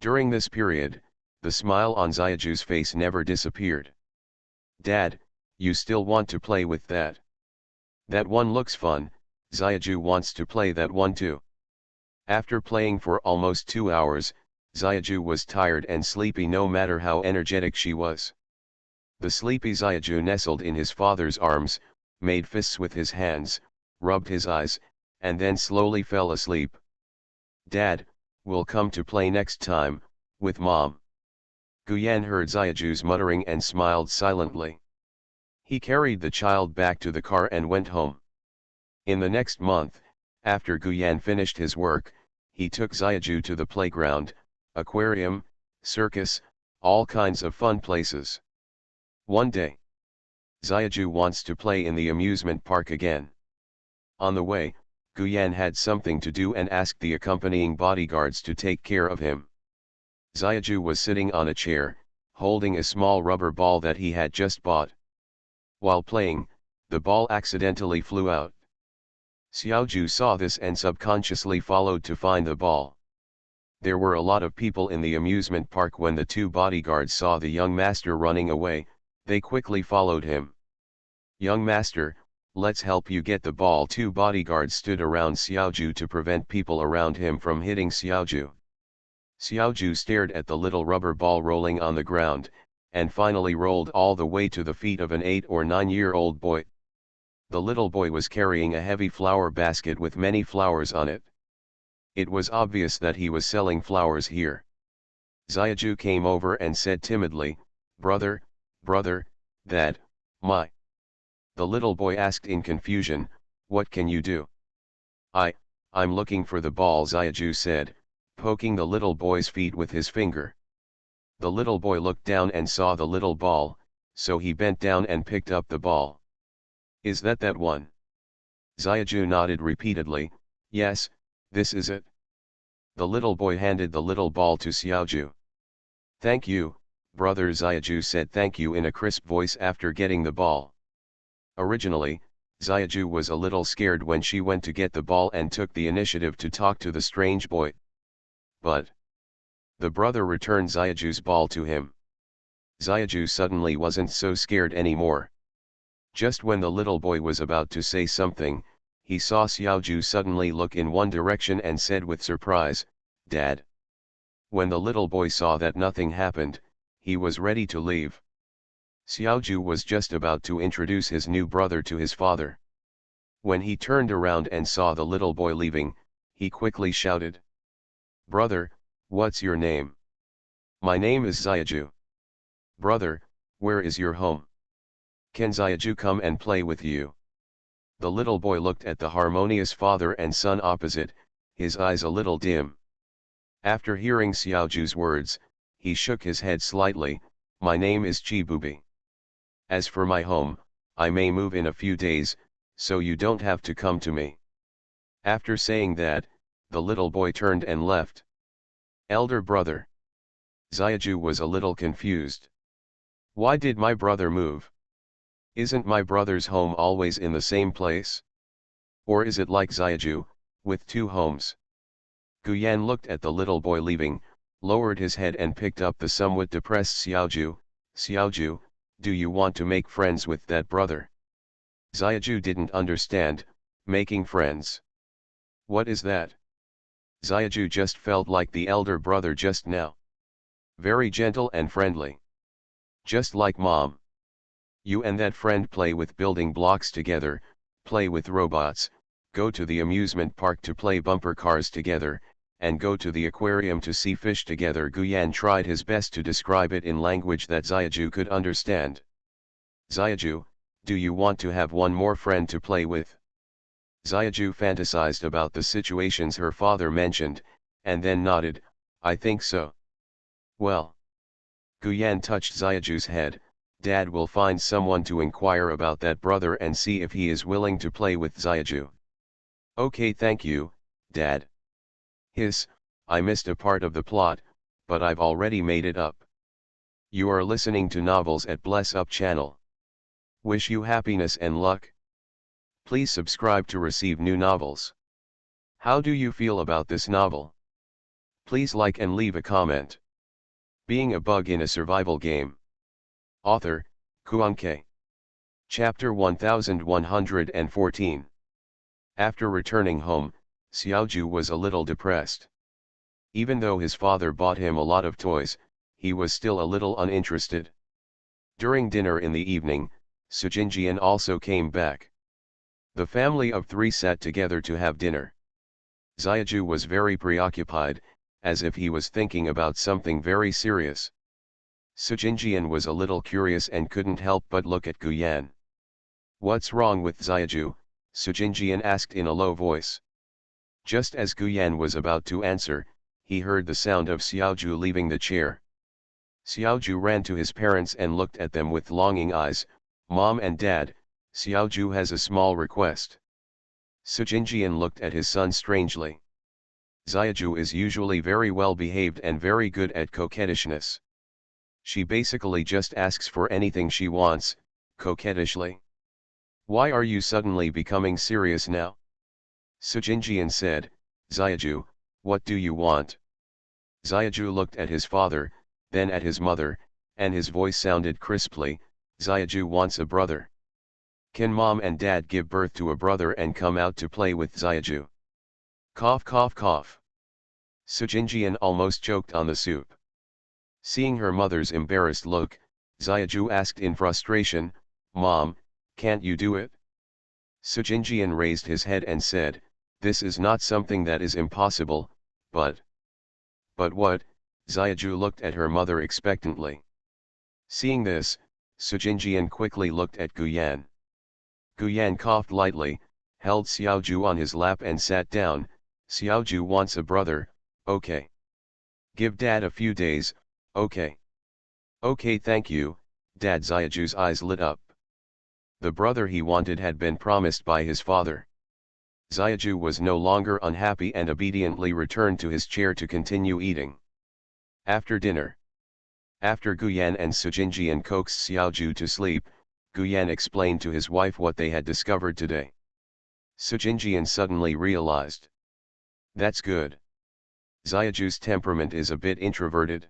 During this period, the smile on Xiaoju's face never disappeared. Dad, you still want to play with that? That one looks fun. Xiaoju wants to play that one too. After playing for almost 2 hours, Xiaoju was tired and sleepy no matter how energetic she was. The sleepy Xiaoju nestled in his father's arms, made fists with his hands, rubbed his eyes, and then slowly fell asleep. Dad, we'll come to play next time, with Mom. Guyan heard Xiaoju's muttering and smiled silently. He carried the child back to the car and went home. In the next month, after Guyan finished his work, he took Xiaoju to the playground, aquarium, circus, all kinds of fun places. One day, Xiaoju wants to play in the amusement park again. On the way, Guyan had something to do and asked the accompanying bodyguards to take care of him. Xiaoju was sitting on a chair, holding a small rubber ball that he had just bought. While playing, the ball accidentally flew out. Xiaoju saw this and subconsciously followed to find the ball. There were a lot of people in the amusement park when the two bodyguards saw the young master running away. They quickly followed him. "Young master, let's help you get the ball." Two bodyguards stood around Xiaoju to prevent people around him from hitting Xiaoju. Xiaoju stared at the little rubber ball rolling on the ground, and finally rolled all the way to the feet of an 8 or 9-year-old boy. The little boy was carrying a heavy flower basket with many flowers on it. It was obvious that he was selling flowers here. Xiaoju came over and said timidly, "Brother, that, my." The little boy asked in confusion, "What can you do?" I'm looking for the ball," Xiaoju said, poking the little boy's feet with his finger. The little boy looked down and saw the little ball, so he bent down and picked up the ball. "Is that one?" Xiaoju nodded repeatedly, "Yes, this is it." The little boy handed the little ball to Xiaoju. "Thank you, brother." Xiaoju said thank you in a crisp voice after getting the ball. Originally, Xiaoju was a little scared when she went to get the ball and took the initiative to talk to the strange boy. But the brother returned Xiaoju's ball to him. Xiaoju suddenly wasn't so scared anymore. Just when the little boy was about to say something, he saw Xiaoju suddenly look in one direction and said with surprise, "Dad." When the little boy saw that nothing happened, he was ready to leave. Xiaoju was just about to introduce his new brother to his father. When he turned around and saw the little boy leaving, he quickly shouted, "Brother, what's your name?" "My name is Xiaoju." "Brother, where is your home? Can Xiaoju come and play with you?" The little boy looked at the harmonious father and son opposite, his eyes a little dim. After hearing Xiaoju's words, he shook his head slightly. "My name is Chibubi. As for my home, I may move in a few days, so you don't have to come to me." After saying that, the little boy turned and left. "Elder brother." Xiaoju was a little confused. "Why did my brother move? Isn't my brother's home always in the same place? Or is it like Xiaoju, with two homes?" Guyan looked at the little boy leaving, lowered his head and picked up the somewhat depressed Xiaoju. "Xiaoju, do you want to make friends with that brother?" Xiaoju didn't understand. Making friends? What is that? Xiaoju just felt like the elder brother just now. Very gentle and friendly. Just like mom. You and that friend play with building blocks together, play with robots, go to the amusement park to play bumper cars together, and go to the aquarium to see fish together. Guyan tried his best to describe it in language that Xiaoju could understand. "Xiaoju, do you want to have one more friend to play with?" Xiaoju fantasized about the situations her father mentioned, and then nodded, "I think so." "Well." Guyan touched Xiaoju's head, "Dad will find someone to inquire about that brother and see if he is willing to play with Xiaoju." "Okay, thank you, Dad." I missed a part of the plot, but I've already made it up." You are listening to Novels at Bless Up channel. Wish you happiness and luck. Please subscribe to receive new novels. How do you feel about this novel? Please like and leave a comment. Being a Bug in a Survival Game. Author, Kuanke. Chapter 1114. After returning home, Xiaoju was a little depressed. Even though his father bought him a lot of toys, he was still a little uninterested. During dinner in the evening, Sujinjian also came back. The family of three sat together to have dinner. Xiaoju was very preoccupied, as if he was thinking about something very serious. Sujinjian was a little curious and couldn't help but look at Guyan. "What's wrong with Xiaoju?" Sujinjian asked in a low voice. Just as Guyan was about to answer, he heard the sound of Xiaoju leaving the chair. Xiaoju ran to his parents and looked at them with longing eyes. Mom and Dad, Xiaoju has a small request. Sujinjian looked at his son strangely. Xiaoju is usually very well behaved and very good at coquettishness. She basically just asks for anything she wants, coquettishly. Why are you suddenly becoming serious now? Sujinjian said, Xiaoju, what do you want? Xiaoju looked at his father, then at his mother, and his voice sounded crisply, Xiaoju wants a brother. Can Mom and Dad give birth to a brother and come out to play with Xiaoju? Cough cough cough. Sujinjian almost choked on the soup. Seeing her mother's embarrassed look, Xiaoju asked in frustration, Mom, can't you do it? Sujinjian raised his head and said, this is not something that is impossible, but... But what? Xiaoju looked at her mother expectantly. Seeing this, Sujinjian quickly looked at Guyan. Guyan coughed lightly, held Xiaoju on his lap and sat down. Xiaoju wants a brother, okay. Give Dad a few days, okay. Okay, thank you, Dad. Xiaoju's eyes lit up. The brother he wanted had been promised by his father. Xiaoju was no longer unhappy and obediently returned to his chair to continue eating. After dinner. After Guyan and Sujinjian coaxed Xiaoju to sleep, Guyan explained to his wife what they had discovered today. Sujinjian suddenly realized. That's good. Xiaoju's temperament is a bit introverted.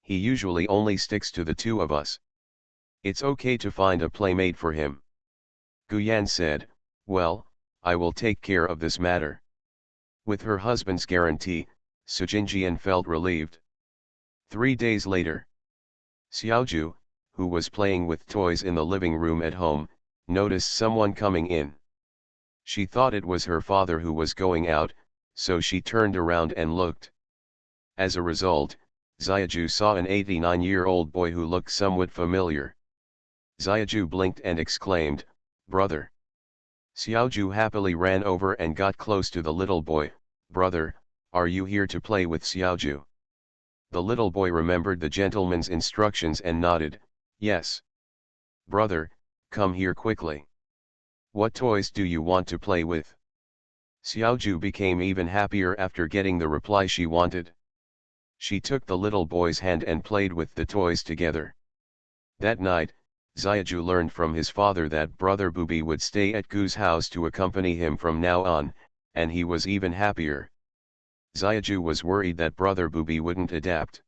He usually only sticks to the two of us. It's okay to find a playmate for him. Guyan said, well, I will take care of this matter. With her husband's guarantee, Sujinjian felt relieved. 3 days later. Xiaoju, who was playing with toys in the living room at home, noticed someone coming in. She thought it was her father who was going out, so she turned around and looked. As a result, Xiaoju saw an 89-year-old boy who looked somewhat familiar. Xiaoju blinked and exclaimed, brother. Xiaoju happily ran over and got close to the little boy. Brother, are you here to play with Xiaoju? The little boy remembered the gentleman's instructions and nodded, yes. Brother, come here quickly. What toys do you want to play with? Xiaoju became even happier after getting the reply she wanted. She took the little boy's hand and played with the toys together. That night, Xiaoju learned from his father that brother Bubi would stay at Gu's house to accompany him from now on, and he was even happier. Xiaoju was worried that brother Bubi wouldn't adapt.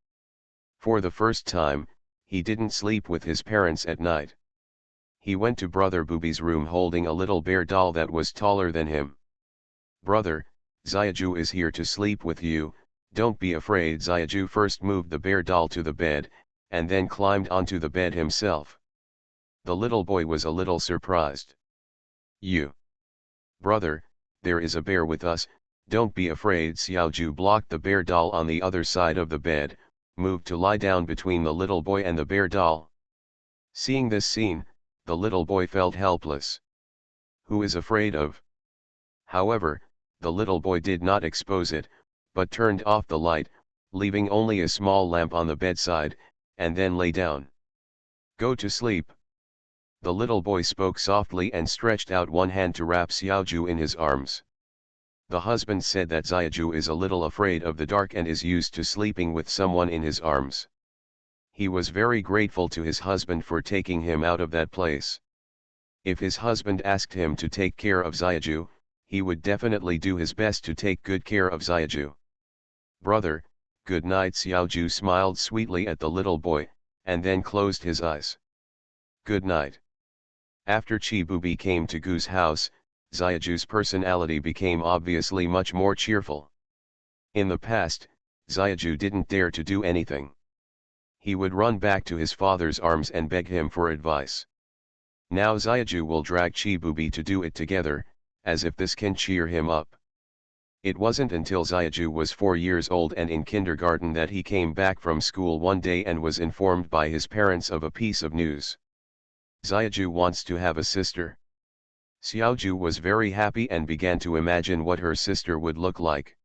For the first time, he didn't sleep with his parents at night. He went to brother Bubi's room holding a little bear doll that was taller than him. Brother, Xiaoju is here to sleep with you, don't be afraid. Xiaoju first moved the bear doll to the bed, and then climbed onto the bed himself. The little boy was a little surprised. You. Brother, there is a bear with us, don't be afraid. Xiaoju blocked the bear doll on the other side of the bed, moved to lie down between the little boy and the bear doll. Seeing this scene, the little boy felt helpless. Who is afraid of? However, the little boy did not expose it, but turned off the light, leaving only a small lamp on the bedside, and then lay down. Go to sleep. The little boy spoke softly and stretched out one hand to wrap Xiaoju in his arms. The husband said that Xiaoju is a little afraid of the dark and is used to sleeping with someone in his arms. He was very grateful to his husband for taking him out of that place. If his husband asked him to take care of Xiaoju, he would definitely do his best to take good care of Xiaoju. Brother, good night. Xiaoju smiled sweetly at the little boy, and then closed his eyes. Good night. After Chibubi came to Gu's house, Xiaoju's personality became obviously much more cheerful. In the past, Xiaoju didn't dare to do anything. He would run back to his father's arms and beg him for advice. Now Xiaoju will drag Chibubi to do it together, as if this can cheer him up. It wasn't until Xiaoju was 4 years old and in kindergarten that he came back from school one day and was informed by his parents of a piece of news. Xiaoju wants to have a sister. Xiaoju was very happy and began to imagine what her sister would look like.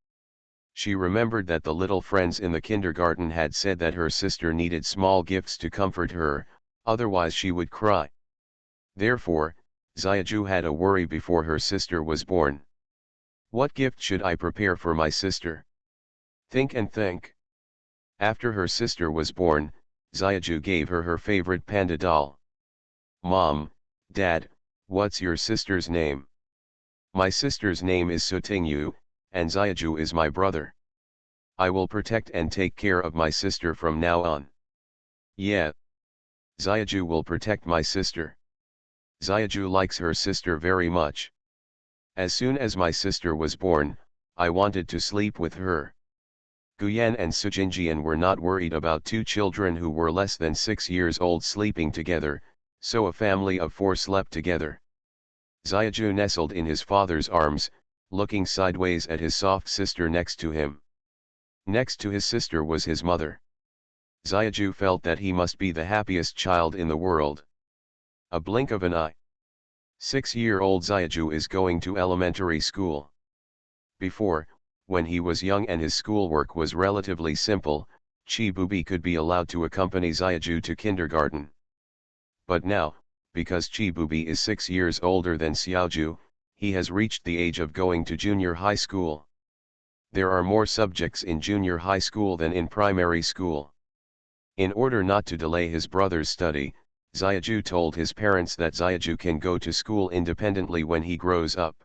She remembered that the little friends in the kindergarten had said that her sister needed small gifts to comfort her, otherwise she would cry. Therefore, Xiaoju had a worry before her sister was born. What gift should I prepare for my sister? Think and think. After her sister was born, Xiaoju gave her her favorite panda doll. Mom, Dad, what's your sister's name? My sister's name is Sutingyu, and Xiaoju is my brother. I will protect and take care of my sister from now on. Yeah. Xiaoju will protect my sister. Xiaoju likes her sister very much. As soon as my sister was born, I wanted to sleep with her. Guyan and Sujinjian were not worried about two children who were less than 6 years old sleeping together, so a family of 4 slept together. Xiaoju nestled in his father's arms, looking sideways at his soft sister next to him. Next to his sister was his mother. Xiaoju felt that he must be the happiest child in the world. A blink of an eye. 6-year-old Xiaoju is going to elementary school. Before, when he was young and his schoolwork was relatively simple, Chibubi could be allowed to accompany Xiaoju to kindergarten. But now, because Chibubi is 6 years older than Xiaoju, he has reached the age of going to junior high school. There are more subjects in junior high school than in primary school. In order not to delay his brother's study, Xiaoju told his parents that Xiaoju can go to school independently when he grows up.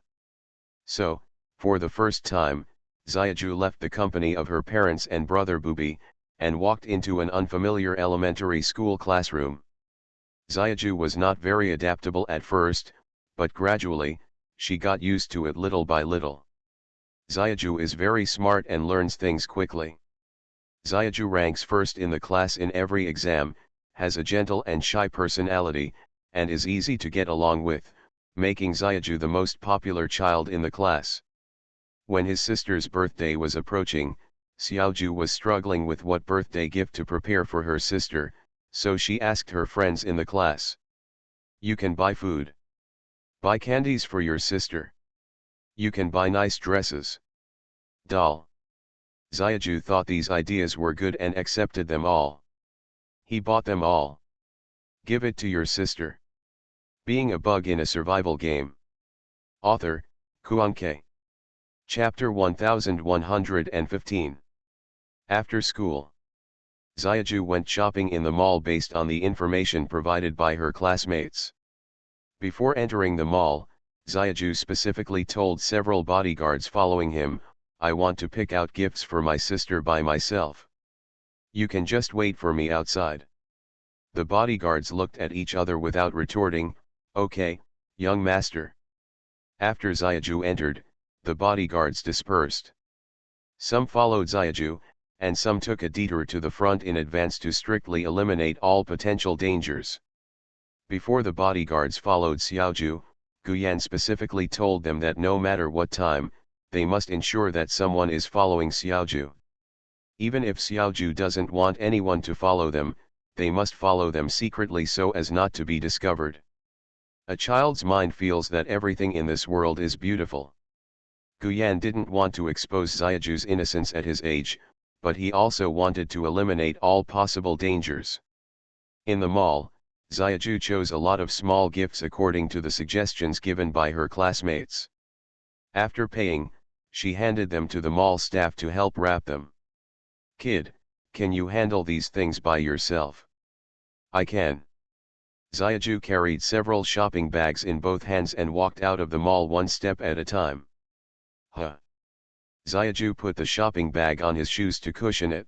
So, for the first time, Xiaoju left the company of her parents and brother Bubi, and walked into an unfamiliar elementary school classroom. Xiaoju was not very adaptable at first, but gradually, she got used to it little by little. Xiaoju is very smart and learns things quickly. Xiaoju ranks first in the class in every exam, has a gentle and shy personality, and is easy to get along with, making Xiaoju the most popular child in the class. When his sister's birthday was approaching, Xiaoju was struggling with what birthday gift to prepare for her sister, so she asked her friends in the class. You can buy food. Buy candies for your sister. You can buy nice dresses. Doll. Xiaoju thought these ideas were good and accepted them all. He bought them all. Give it to your sister. Being a bug in a survival game. Author, Kuanke. Chapter 1115. After school. Xiaoju went shopping in the mall based on the information provided by her classmates. Before entering the mall, Xiaoju specifically told several bodyguards following him, I want to pick out gifts for my sister by myself. You can just wait for me outside. The bodyguards looked at each other without retorting, okay, young master. After Xiaoju entered, the bodyguards dispersed. Some followed Xiaoju, and some took a detour to the front in advance to strictly eliminate all potential dangers. Before the bodyguards followed Xiaoju, Guyan specifically told them that no matter what time, they must ensure that someone is following Xiaoju. Even if Xiaoju doesn't want anyone to follow them, they must follow them secretly so as not to be discovered. A child's mind feels that everything in this world is beautiful. Guyan didn't want to expose Xiaoju's innocence at his age, but he also wanted to eliminate all possible dangers. In the mall, Xiaoju chose a lot of small gifts according to the suggestions given by her classmates. After paying, she handed them to the mall staff to help wrap them. Kid, can you handle these things by yourself? I can. Xiaoju carried several shopping bags in both hands and walked out of the mall one step at a time. Xiaoju put the shopping bag on his shoes to cushion it.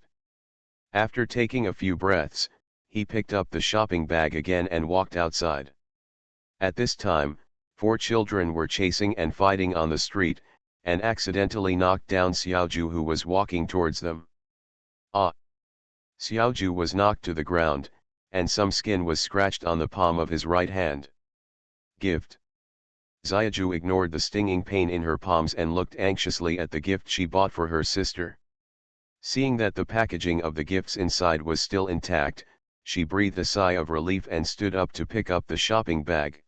After taking a few breaths, he picked up the shopping bag again and walked outside. At this time, 4 children were chasing and fighting on the street, and accidentally knocked down Xiaoju who was walking towards them. Xiaoju was knocked to the ground, and some skin was scratched on the palm of his right hand. Gift. Xiaoju ignored the stinging pain in her palms and looked anxiously at the gift she bought for her sister. Seeing that the packaging of the gifts inside was still intact, she breathed a sigh of relief and stood up to pick up the shopping bag.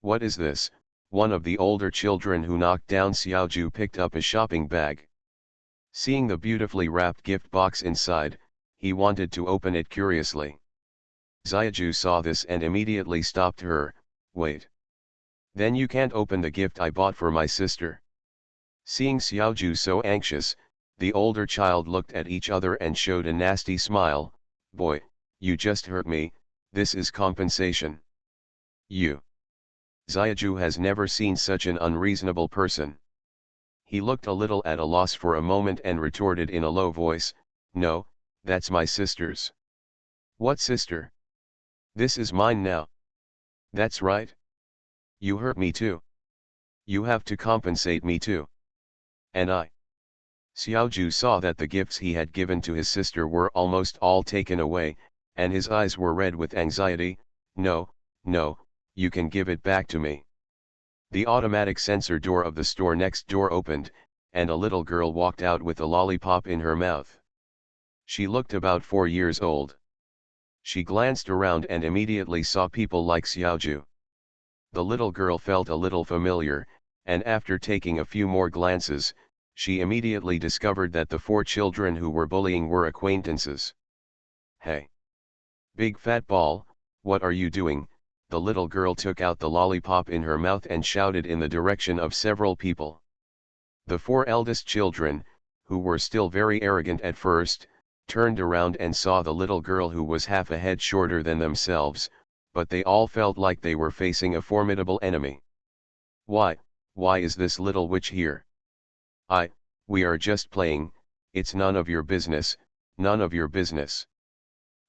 What is this? One of the older children who knocked down Xiaoju picked up a shopping bag. Seeing the beautifully wrapped gift box inside, he wanted to open it curiously. Xiaoju saw this and immediately stopped her. Wait. Then you can't open the gift I bought for my sister. Seeing Xiaoju so anxious, the older child looked at each other and showed a nasty smile. Boy, you just hurt me, this is compensation. You. Xiaoju has never seen such an unreasonable person. He looked a little at a loss for a moment and retorted in a low voice, no, that's my sister's. What sister? This is mine now. That's right. You hurt me too. You have to compensate me too. And I. Xiaoju saw that the gifts he had given to his sister were almost all taken away, and his eyes were red with anxiety. No, no, you can give it back to me. The automatic sensor door of the store next door opened, and a little girl walked out with a lollipop in her mouth. She looked about 4 years old. She glanced around and immediately saw people like Xiaoju. The little girl felt a little familiar, and after taking a few more glances, she immediately discovered that the 4 children who were bullying were acquaintances. Hey! Big fat ball, what are you doing? The little girl took out the lollipop in her mouth and shouted in the direction of several people. The 4 eldest children, who were still very arrogant at first, turned around and saw the little girl who was half a head shorter than themselves, but they all felt like they were facing a formidable enemy. Why is this little witch here? We are just playing, it's none of your business, none of your business.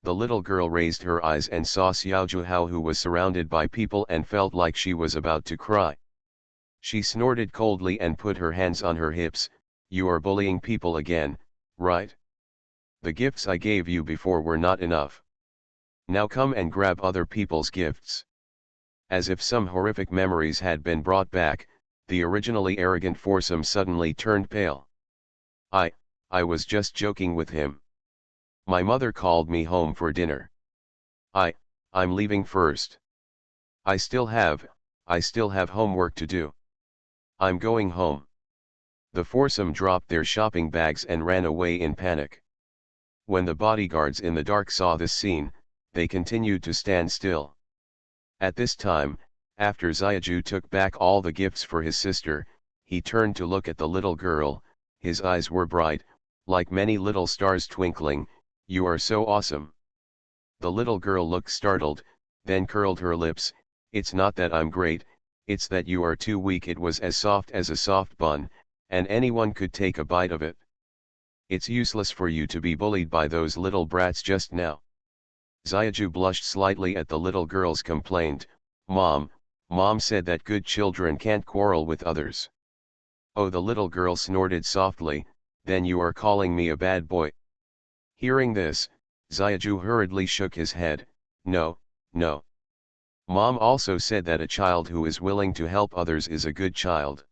The little girl raised her eyes and saw Xiaoju Hao, who was surrounded by people, and felt like she was about to cry. She snorted coldly and put her hands on her hips. You are bullying people again, right? The gifts I gave you before were not enough. Now come and grab other people's gifts. As if some horrific memories had been brought back, the originally arrogant foursome suddenly turned pale. I was just joking with him. My mother called me home for dinner. I'm leaving first. I still have homework to do. I'm going home. The foursome dropped their shopping bags and ran away in panic. When the bodyguards in the dark saw this scene, they continued to stand still. At this time, after Xiaoju took back all the gifts for his sister, he turned to look at the little girl. His eyes were bright, like many little stars twinkling. You are so awesome. The little girl looked startled, then curled her lips. It's not that I'm great, it's that you are too weak. It was as soft as a soft bun, and anyone could take a bite of it. It's useless for you to be bullied by those little brats just now. Xiaoju blushed slightly at the little girl's complaint. Mom said that good children can't quarrel with others. Oh, the little girl snorted softly, then you are calling me a bad boy. Hearing this, Xiaoju hurriedly shook his head. No. Mom also said that a child who is willing to help others is a good child.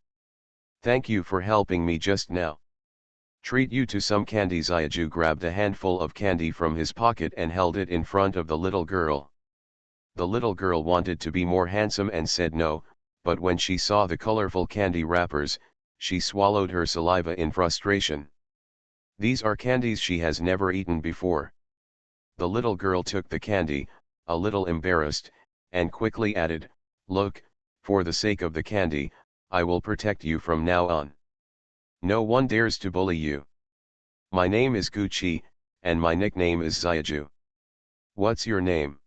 Thank you for helping me just now. Treat you to some candy. Xiaoju grabbed a handful of candy from his pocket and held it in front of the little girl. The little girl wanted to be more handsome and said no, but when she saw the colorful candy wrappers, she swallowed her saliva in frustration. These are candies she has never eaten before. The little girl took the candy, a little embarrassed, and quickly added, Look, for the sake of the candy, I will protect you from now on. No one dares to bully you. My name is Gucci, and my nickname is Xiaoju. What's your name?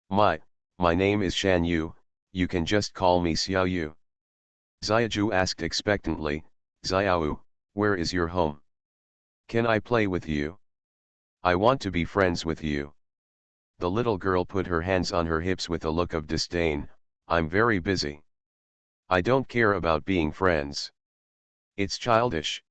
My name is Shan Yu, you can just call me Xiao Yu. Xiaoju asked expectantly, Xiao, where is your home? Can I play with you? I want to be friends with you. The little girl put her hands on her hips with a look of disdain. I'm very busy. I don't care about being friends. It's childish.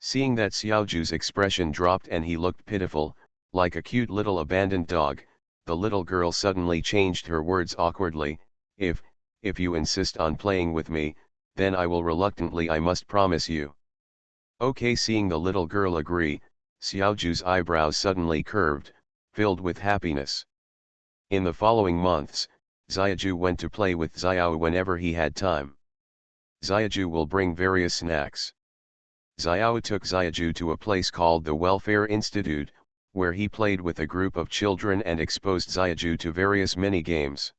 Seeing that Xiaoju's expression dropped and he looked pitiful, like a cute little abandoned dog, the little girl suddenly changed her words awkwardly. If you insist on playing with me, then I will reluctantly, I must promise you. Okay. Seeing the little girl agree, Xiaoju's eyebrows suddenly curved, filled with happiness. In the following months, Xiaoju went to play with Xiao whenever he had time. Xiaoju will bring various snacks. Xiao took Xiaju to a place called the Welfare Institute, where he played with a group of children and exposed Xiaju to various mini-games.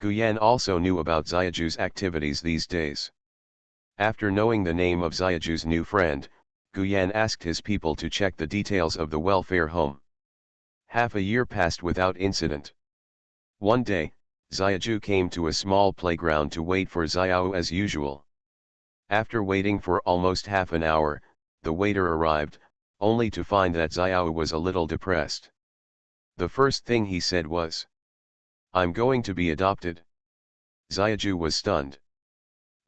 Guyan also knew about Xiaju's activities these days. After knowing the name of Xiaju's new friend, Guyan asked his people to check the details of the welfare home. Half a year passed without incident. One day, Xiaju came to a small playground to wait for Xiao as usual. After waiting for almost half an hour, the waiter arrived, only to find that Xiao was a little depressed. The first thing he said was, "I'm going to be adopted." Xiaju was stunned.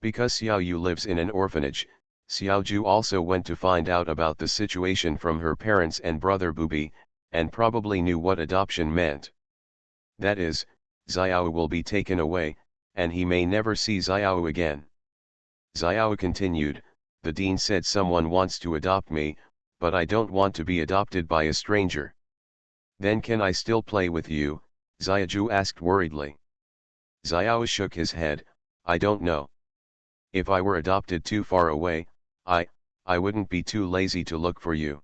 Because Xiaoyu lives in an orphanage, Xiaoju also went to find out about the situation from her parents and brother Bubi, and probably knew what adoption meant. That is, Xiao will be taken away, and he may never see Xiao again. Xiao continued, "The dean said someone wants to adopt me, but I don't want to be adopted by a stranger." "Then can I still play with you?" Xiaju asked worriedly. Xiao shook his head, "I don't know. If I were adopted too far away, I wouldn't be too lazy to look for you."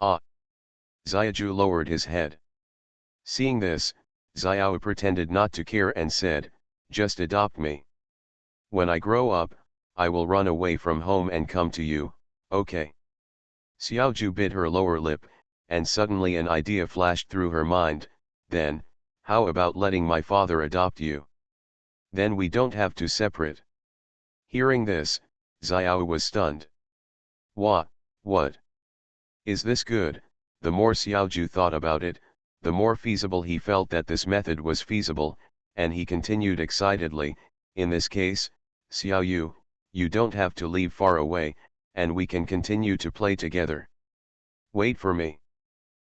"Ah." Xiaju lowered his head. Seeing this, Xiao pretended not to care and said, "Just adopt me. When I grow up, I will run away from home and come to you, okay?" Xiaoju bit her lower lip, and suddenly an idea flashed through her mind. "Then, how about letting my father adopt you? Then we don't have to separate." Hearing this, Xiao was stunned. What? Is this good?" The more Xiaoju thought about it, the more feasible he felt that this method was feasible, and he continued excitedly, "In this case, Xiaoyu, you don't have to leave far away, and we can continue to play together. Wait for me.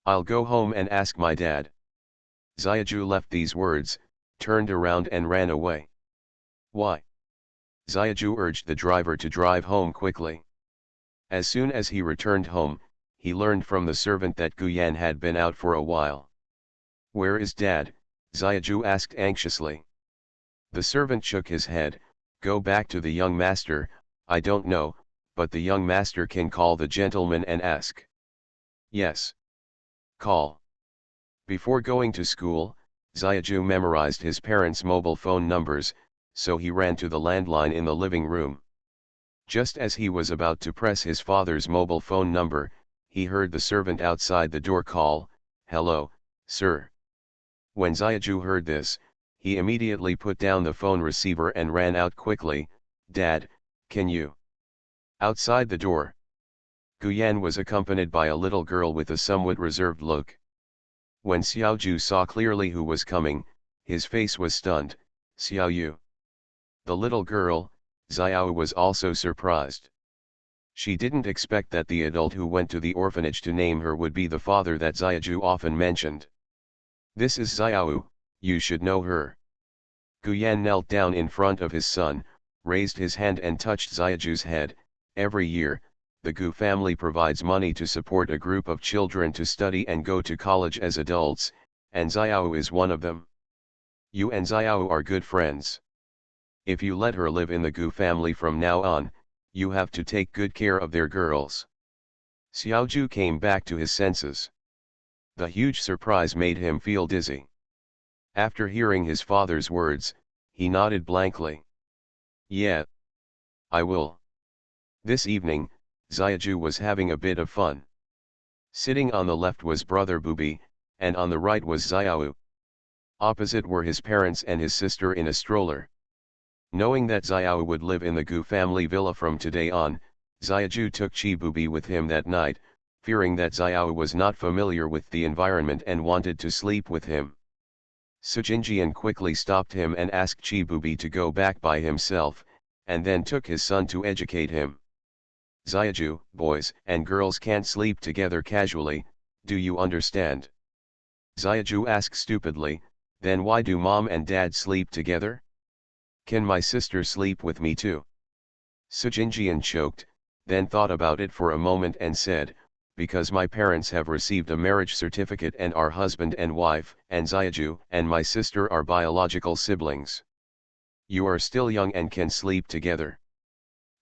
I'll go home and ask my dad." Xiaoju left these words, turned around and ran away. "Why?" Xiaoju urged the driver to drive home quickly. As soon as he returned home, he learned from the servant that Guyan had been out for a while. "Where is Dad?" Xiaoju asked anxiously. The servant shook his head, "Go back to the young master, I don't know, but the young master can call the gentleman and ask." "Yes. Call." Before going to school, Xiaoju memorized his parents' mobile phone numbers, so he ran to the landline in the living room. Just as he was about to press his father's mobile phone number, he heard the servant outside the door call, "Hello, sir." When Xiaoju heard this, he immediately put down the phone receiver and ran out quickly. "Dad, can you?" Outside the door, Guyan was accompanied by a little girl with a somewhat reserved look. When Xiaoju saw clearly who was coming, his face was stunned. "Xiaoyu." The little girl, Xiao, was also surprised. She didn't expect that the adult who went to the orphanage to name her would be the father that Xiaoju often mentioned. "This is Xiao, you should know her." Guyan knelt down in front of his son, raised his hand and touched Xiaoju's head. "Every year, the Gu family provides money to support a group of children to study and go to college as adults, and Xiao is one of them. You and Xiao are good friends. If you let her live in the Gu family from now on, you have to take good care of their girls." Xiaoju came back to his senses. The huge surprise made him feel dizzy. After hearing his father's words, he nodded blankly. "Yeah. I will." This evening, Xiaoju was having a bit of fun. Sitting on the left was brother Bubi, and on the right was Xiao. Opposite were his parents and his sister in a stroller. Knowing that Xiao would live in the Gu family villa from today on, Xiaoju took Chibubi with him that night, fearing that Xiao was not familiar with the environment and wanted to sleep with him. Sujinjian quickly stopped him and asked Chibubi to go back by himself, and then took his son to educate him. "Xiaoju, boys and girls can't sleep together casually, do you understand?" Xiaoju asked stupidly, "Then why do mom and dad sleep together? Can my sister sleep with me too?" Sujinjian choked, then thought about it for a moment and said, "Because my parents have received a marriage certificate and are husband and wife, and Xiaoju and my sister are biological siblings. You are still young and can sleep together."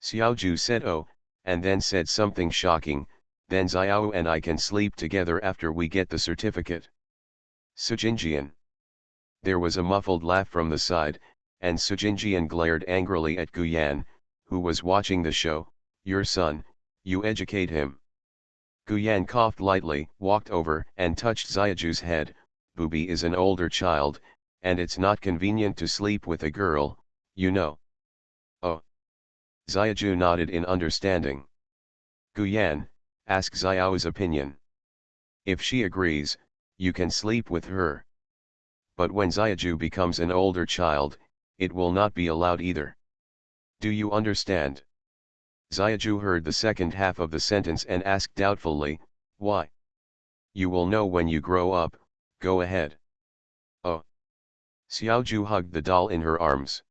Xiaoju said, "Oh, and then said something shocking, then Xiao and I can sleep together after we get the certificate. Sujinjian. There was a muffled laugh from the side, and Sujinjian glared angrily at Guyan, who was watching the show. Your son, you educate him. Guyan coughed lightly, walked over and touched Xiaoju's head. Booby is an older child, and it's not convenient to sleep with a girl, you know. Oh. Xiaoju nodded in understanding. Guyan, ask Xiao's opinion. If she agrees, you can sleep with her. But when Xiaoju becomes an older child, it will not be allowed either. Do you understand? Xiaoju heard the second half of the sentence and asked doubtfully, why? You will know when you grow up, go ahead. Oh. Xiaoju hugged the doll in her arms.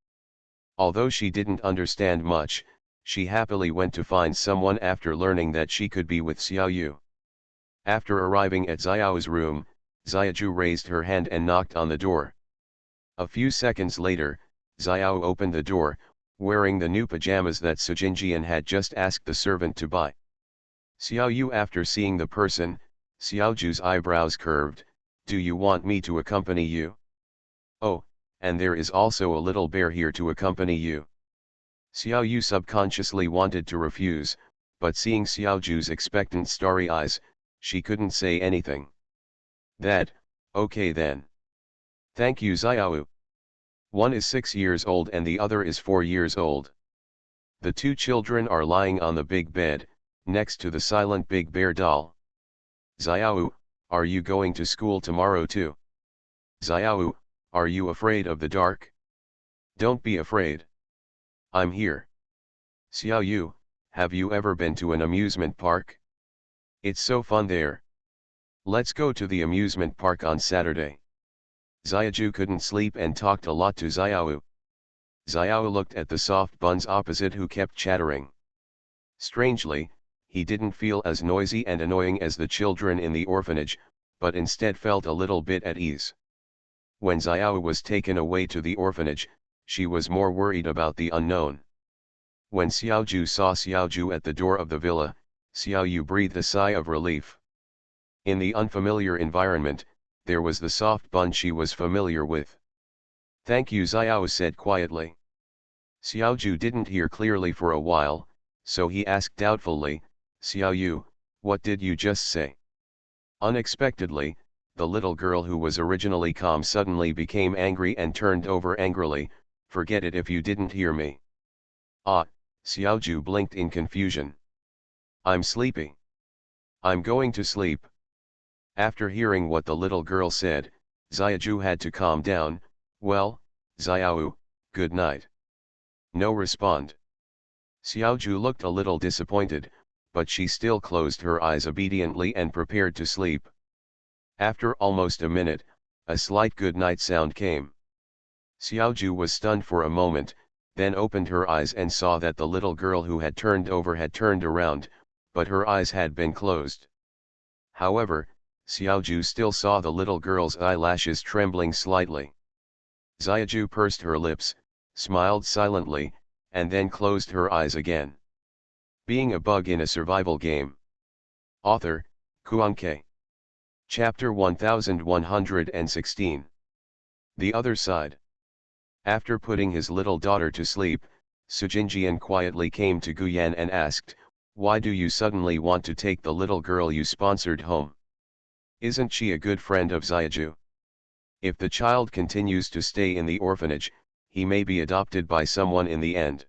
Although she didn't understand much, she happily went to find someone after learning that she could be with Xiaoyu. After arriving at Xiao's room, Xiaoju raised her hand and knocked on the door. A few seconds later, Xiao opened the door, wearing the new pajamas that Sujinjian had just asked the servant to buy. Xiaoyu, after seeing the person, Xiaoju's eyebrows curved, do you want me to accompany you? Oh, and there is also a little bear here to accompany you. Xiaoyu subconsciously wanted to refuse, but seeing Xiaoju's expectant starry eyes, she couldn't say anything. Okay then. Thank you Xiao. One is 6 years old and the other is 4 years old. The two children are lying on the big bed, next to the silent big bear doll. Xiao, are you going to school tomorrow too? Xiao, are you afraid of the dark? Don't be afraid. I'm here. Xiaoyu, have you ever been to an amusement park? It's so fun there. Let's go to the amusement park on Saturday. Xiaoju couldn't sleep and talked a lot to Xiao. Xiao looked at the soft buns opposite who kept chattering. Strangely, he didn't feel as noisy and annoying as the children in the orphanage, but instead felt a little bit at ease. When Xiao was taken away to the orphanage, she was more worried about the unknown. When Xiaoju saw Xiaoju at the door of the villa, Xiaoyu breathed a sigh of relief. In the unfamiliar environment, there was the soft bun she was familiar with. Thank you Xiao said quietly. Xiaoju didn't hear clearly for a while, so he asked doubtfully, Xiaoyu, what did you just say? Unexpectedly, the little girl who was originally calm suddenly became angry and turned over angrily, forget it if you didn't hear me. Ah, Xiaoju blinked in confusion. I'm sleepy. I'm going to sleep. After hearing what the little girl said, Xiaoju had to calm down, well, Xiao, good night. No respond. Xiaoju looked a little disappointed, but she still closed her eyes obediently and prepared to sleep. After almost a minute, a slight good night sound came. Xiaoju was stunned for a moment, then opened her eyes and saw that the little girl who had turned over had turned around, but her eyes had been closed. However, Xiaoju still saw the little girl's eyelashes trembling slightly. Xiaoju pursed her lips, smiled silently, and then closed her eyes again. Being a bug in a survival game. Author, Kuan-Ke. Chapter 1116. The Other Side. After putting his little daughter to sleep, Sujinjian quietly came to Guyan and asked, why do you suddenly want to take the little girl you sponsored home? Isn't she a good friend of Xiaoju? If the child continues to stay in the orphanage, he may be adopted by someone in the end.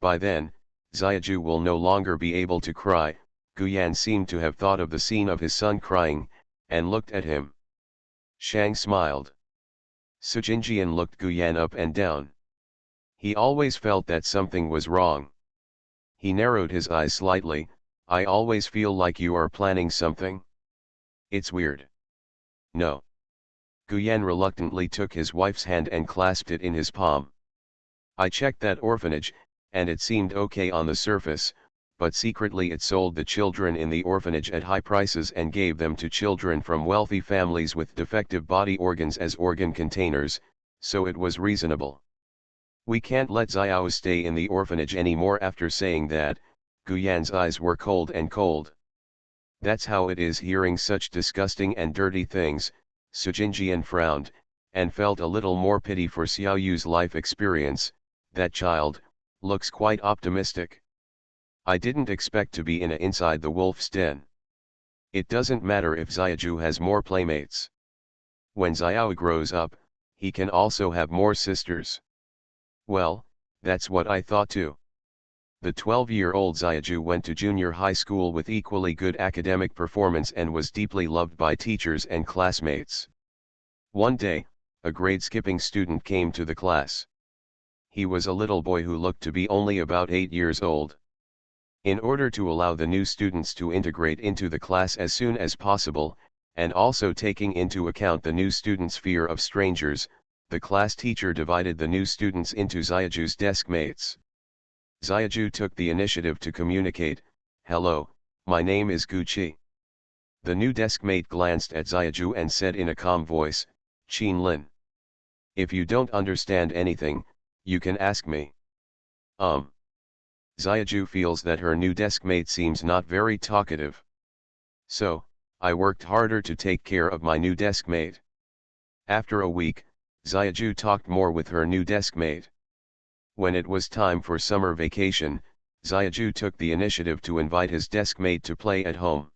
By then, Xiaoju will no longer be able to cry. Guyan seemed to have thought of the scene of his son crying, and looked at him. Shang smiled. Sujinjian looked Guyan up and down. He always felt that something was wrong. He narrowed his eyes slightly, I always feel like you are planning something. It's weird. No. Guyan reluctantly took his wife's hand and clasped it in his palm. I checked that orphanage, and it seemed okay on the surface, but secretly it sold the children in the orphanage at high prices and gave them to children from wealthy families with defective body organs as organ containers, so it was reasonable. We can't let Xiao stay in the orphanage anymore. After saying that, Guyan's eyes were cold and cold. That's how it is hearing such disgusting and dirty things. Sujinjian frowned, and felt a little more pity for Xiao Yu's life experience. That child looks quite optimistic. I didn't expect to be inside the wolf's den. It doesn't matter if Xiaoju has more playmates. When Xiao grows up, he can also have more sisters. Well, that's what I thought too. The 12-year-old Xiaoju went to junior high school with equally good academic performance and was deeply loved by teachers and classmates. One day, a grade-skipping student came to the class. He was a little boy who looked to be only about 8 years old. In order to allow the new students to integrate into the class as soon as possible, and also taking into account the new students' fear of strangers, the class teacher divided the new students into Xiaoju's desk mates. Xiaoju took the initiative to communicate, "Hello, my name is Guqi." The new deskmate glanced at Xiaoju and said in a calm voice, "Qin Lin. If you don't understand anything, you can ask me." Xiaoju feels that her new deskmate seems not very talkative. So, I worked harder to take care of my new deskmate. After a week, Xiaoju talked more with her new deskmate. When it was time for summer vacation, Xiaoju took the initiative to invite his deskmate to play at home.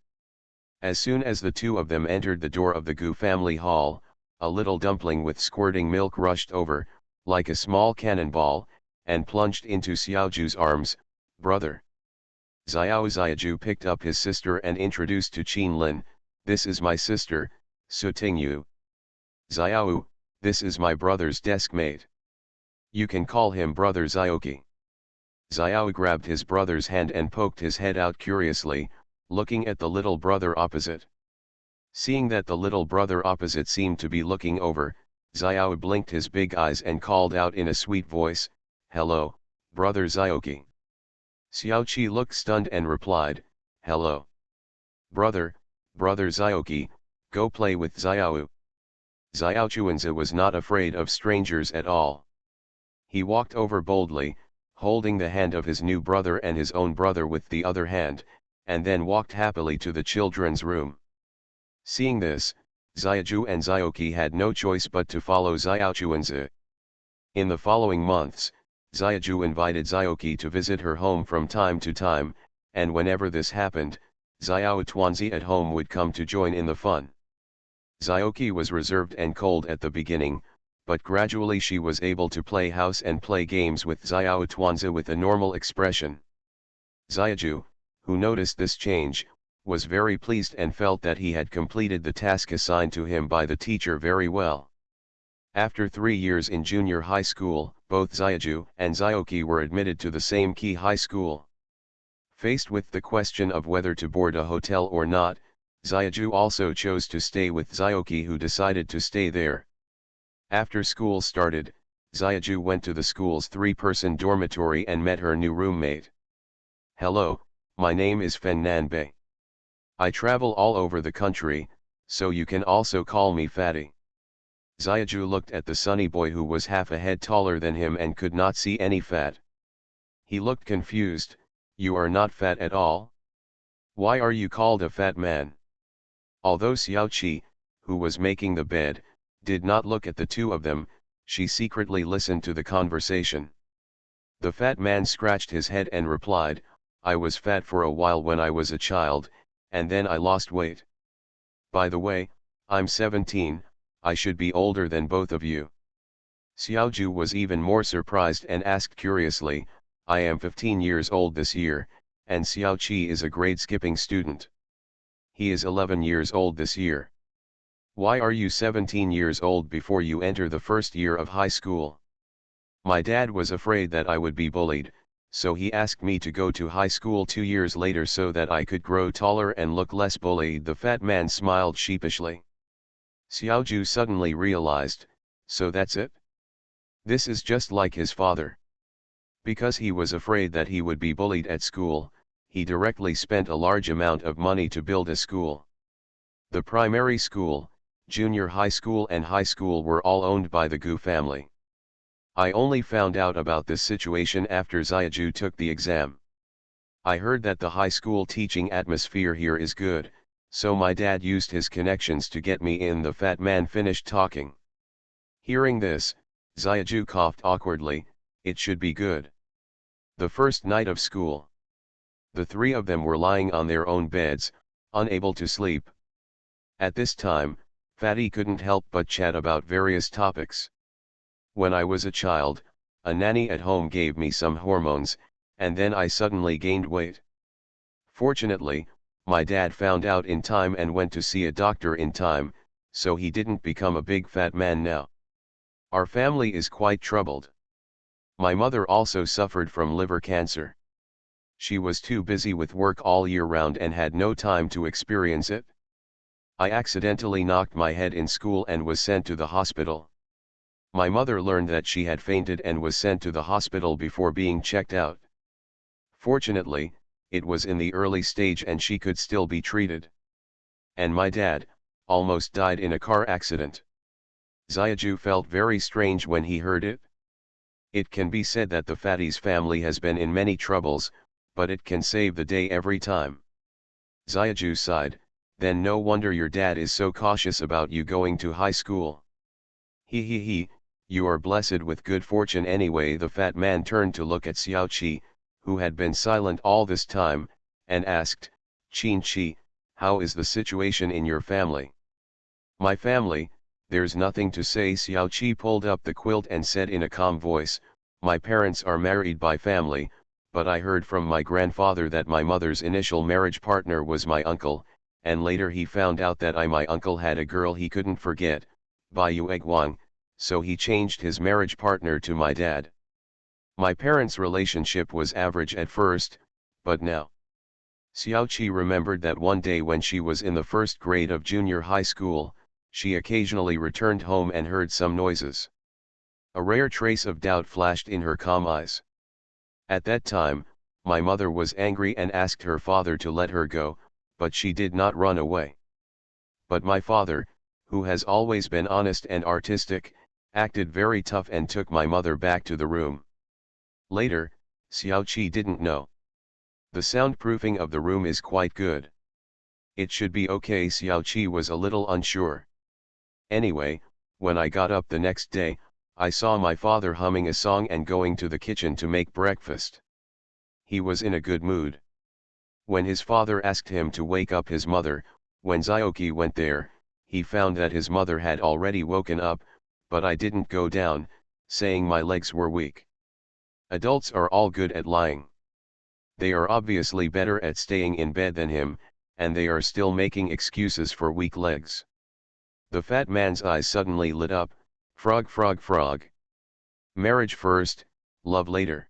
As soon as the two of them entered the door of the Gu family hall, a little dumpling with squirting milk rushed over, like a small cannonball, and plunged into Xiaoju's arms. "Brother." Xiaoju picked up his sister and introduced to Qin Lin, "This is my sister, Su Tingyu." "Xiao, this is my brother's deskmate. You can call him Brother Xiaoqi." Xiao grabbed his brother's hand and poked his head out curiously, looking at the little brother opposite. Seeing that the little brother opposite seemed to be looking over, Xiao blinked his big eyes and called out in a sweet voice, "Hello, Brother Xiaoqi." Xiaoqi looked stunned and replied, "Hello. Brother Xiaoqi, go play with Xiao." Xiaochuanzi was not afraid of strangers at all. He walked over boldly, holding the hand of his new brother and his own brother with the other hand, and then walked happily to the children's room. Seeing this, Xiaoju and Xiaoqi had no choice but to follow Xiaochuanzi. In the following months, Xiaoju invited Xiaoqi to visit her home from time to time, and whenever this happened, Xiaochuanzi at home would come to join in the fun. Xiaoqi was reserved and cold at the beginning, but gradually she was able to play house and play games with Xiaochuanzi with a normal expression. Xiaoju, who noticed this change, was very pleased and felt that he had completed the task assigned to him by the teacher very well. After 3 years in junior high school, both Xiaoju and Xiaoqi were admitted to the same key high school. Faced with the question of whether to board a hotel or not, Xiaoju also chose to stay with Xiaoqi, who decided to stay there. After school started, Xiaoju went to the school's 3-person dormitory and met her new roommate. "Hello, my name is Fen Nanbei. I travel all over the country, so you can also call me Fatty." Xiaoju looked at the sunny boy who was half a head taller than him and could not see any fat. He looked confused. "You are not fat at all? Why are you called a fat man?" Although Xiaoqi, who was making the bed, did not look at the two of them, she secretly listened to the conversation. The fat man scratched his head and replied, "I was fat for a while when I was a child, and then I lost weight. By the way, I'm 17, I should be older than both of you." Xiaoju was even more surprised and asked curiously, "I am 15 years old this year, and Xiaoqi is a grade-skipping student. He is 11 years old this year. Why are you 17 years old before you enter the first year of high school?" "My dad was afraid that I would be bullied, so he asked me to go to high school 2 years later so that I could grow taller and look less bullied." The fat man smiled sheepishly. Xiaoju suddenly realized, so that's it? This is just like his father. Because he was afraid that he would be bullied at school, he directly spent a large amount of money to build a school. The primary school, junior high school and high school were all owned by the Gu family. I only found out about this situation after Xiaoju took the exam. I heard that the high school teaching atmosphere here is good, so my dad used his connections to get me in. The fat man finished talking. Hearing this, Xiaoju coughed awkwardly. It should be good. The first night of school. The three of them were lying on their own beds, unable to sleep. At this time, Fatty couldn't help but chat about various topics. When I was a child, a nanny at home gave me some hormones, and then I suddenly gained weight. Fortunately, my dad found out in time and went to see a doctor in time, so he didn't become a big fat man now. Our family is quite troubled. My mother also suffered from liver cancer. She was too busy with work all year round and had no time to experience it. I accidentally knocked my head in school and was sent to the hospital. My mother learned that she had fainted and was sent to the hospital before being checked out. Fortunately, it was in the early stage and she could still be treated. And my dad almost died in a car accident. Xiaoju felt very strange when he heard it. It can be said that the fatty's family has been in many troubles, but it can save the day every time. Xiaoju sighed. Then no wonder your dad is so cautious about you going to high school. He, you are blessed with good fortune anyway. The fat man turned to look at Xiaoqi, who had been silent all this time, and asked, Qin, how is the situation in your family? My family, there's nothing to say. Xiaoqi pulled up the quilt and said in a calm voice, my parents are married by family, but I heard from my grandfather that my mother's initial marriage partner was my uncle, and later he found out that my uncle had a girl he couldn't forget, Bai Yueguang, so he changed his marriage partner to my dad. My parents' relationship was average at first, but now. Xiaoqi remembered that one day when she was in the first grade of junior high school, she occasionally returned home and heard some noises. A rare trace of doubt flashed in her calm eyes. At that time, my mother was angry and asked her father to let her go, but she did not run away. But my father, who has always been honest and artistic, acted very tough and took my mother back to the room. Later, Xiaoqi didn't know. The soundproofing of the room is quite good. It should be okay. Xiaoqi was a little unsure. Anyway, when I got up the next day, I saw my father humming a song and going to the kitchen to make breakfast. He was in a good mood. When his father asked him to wake up his mother, when Xiaoqi went there, he found that his mother had already woken up, but I didn't go down, saying my legs were weak. Adults are all good at lying. They are obviously better at staying in bed than him, and they are still making excuses for weak legs. The fat man's eyes suddenly lit up. Frog, frog, frog. Marriage first, love later.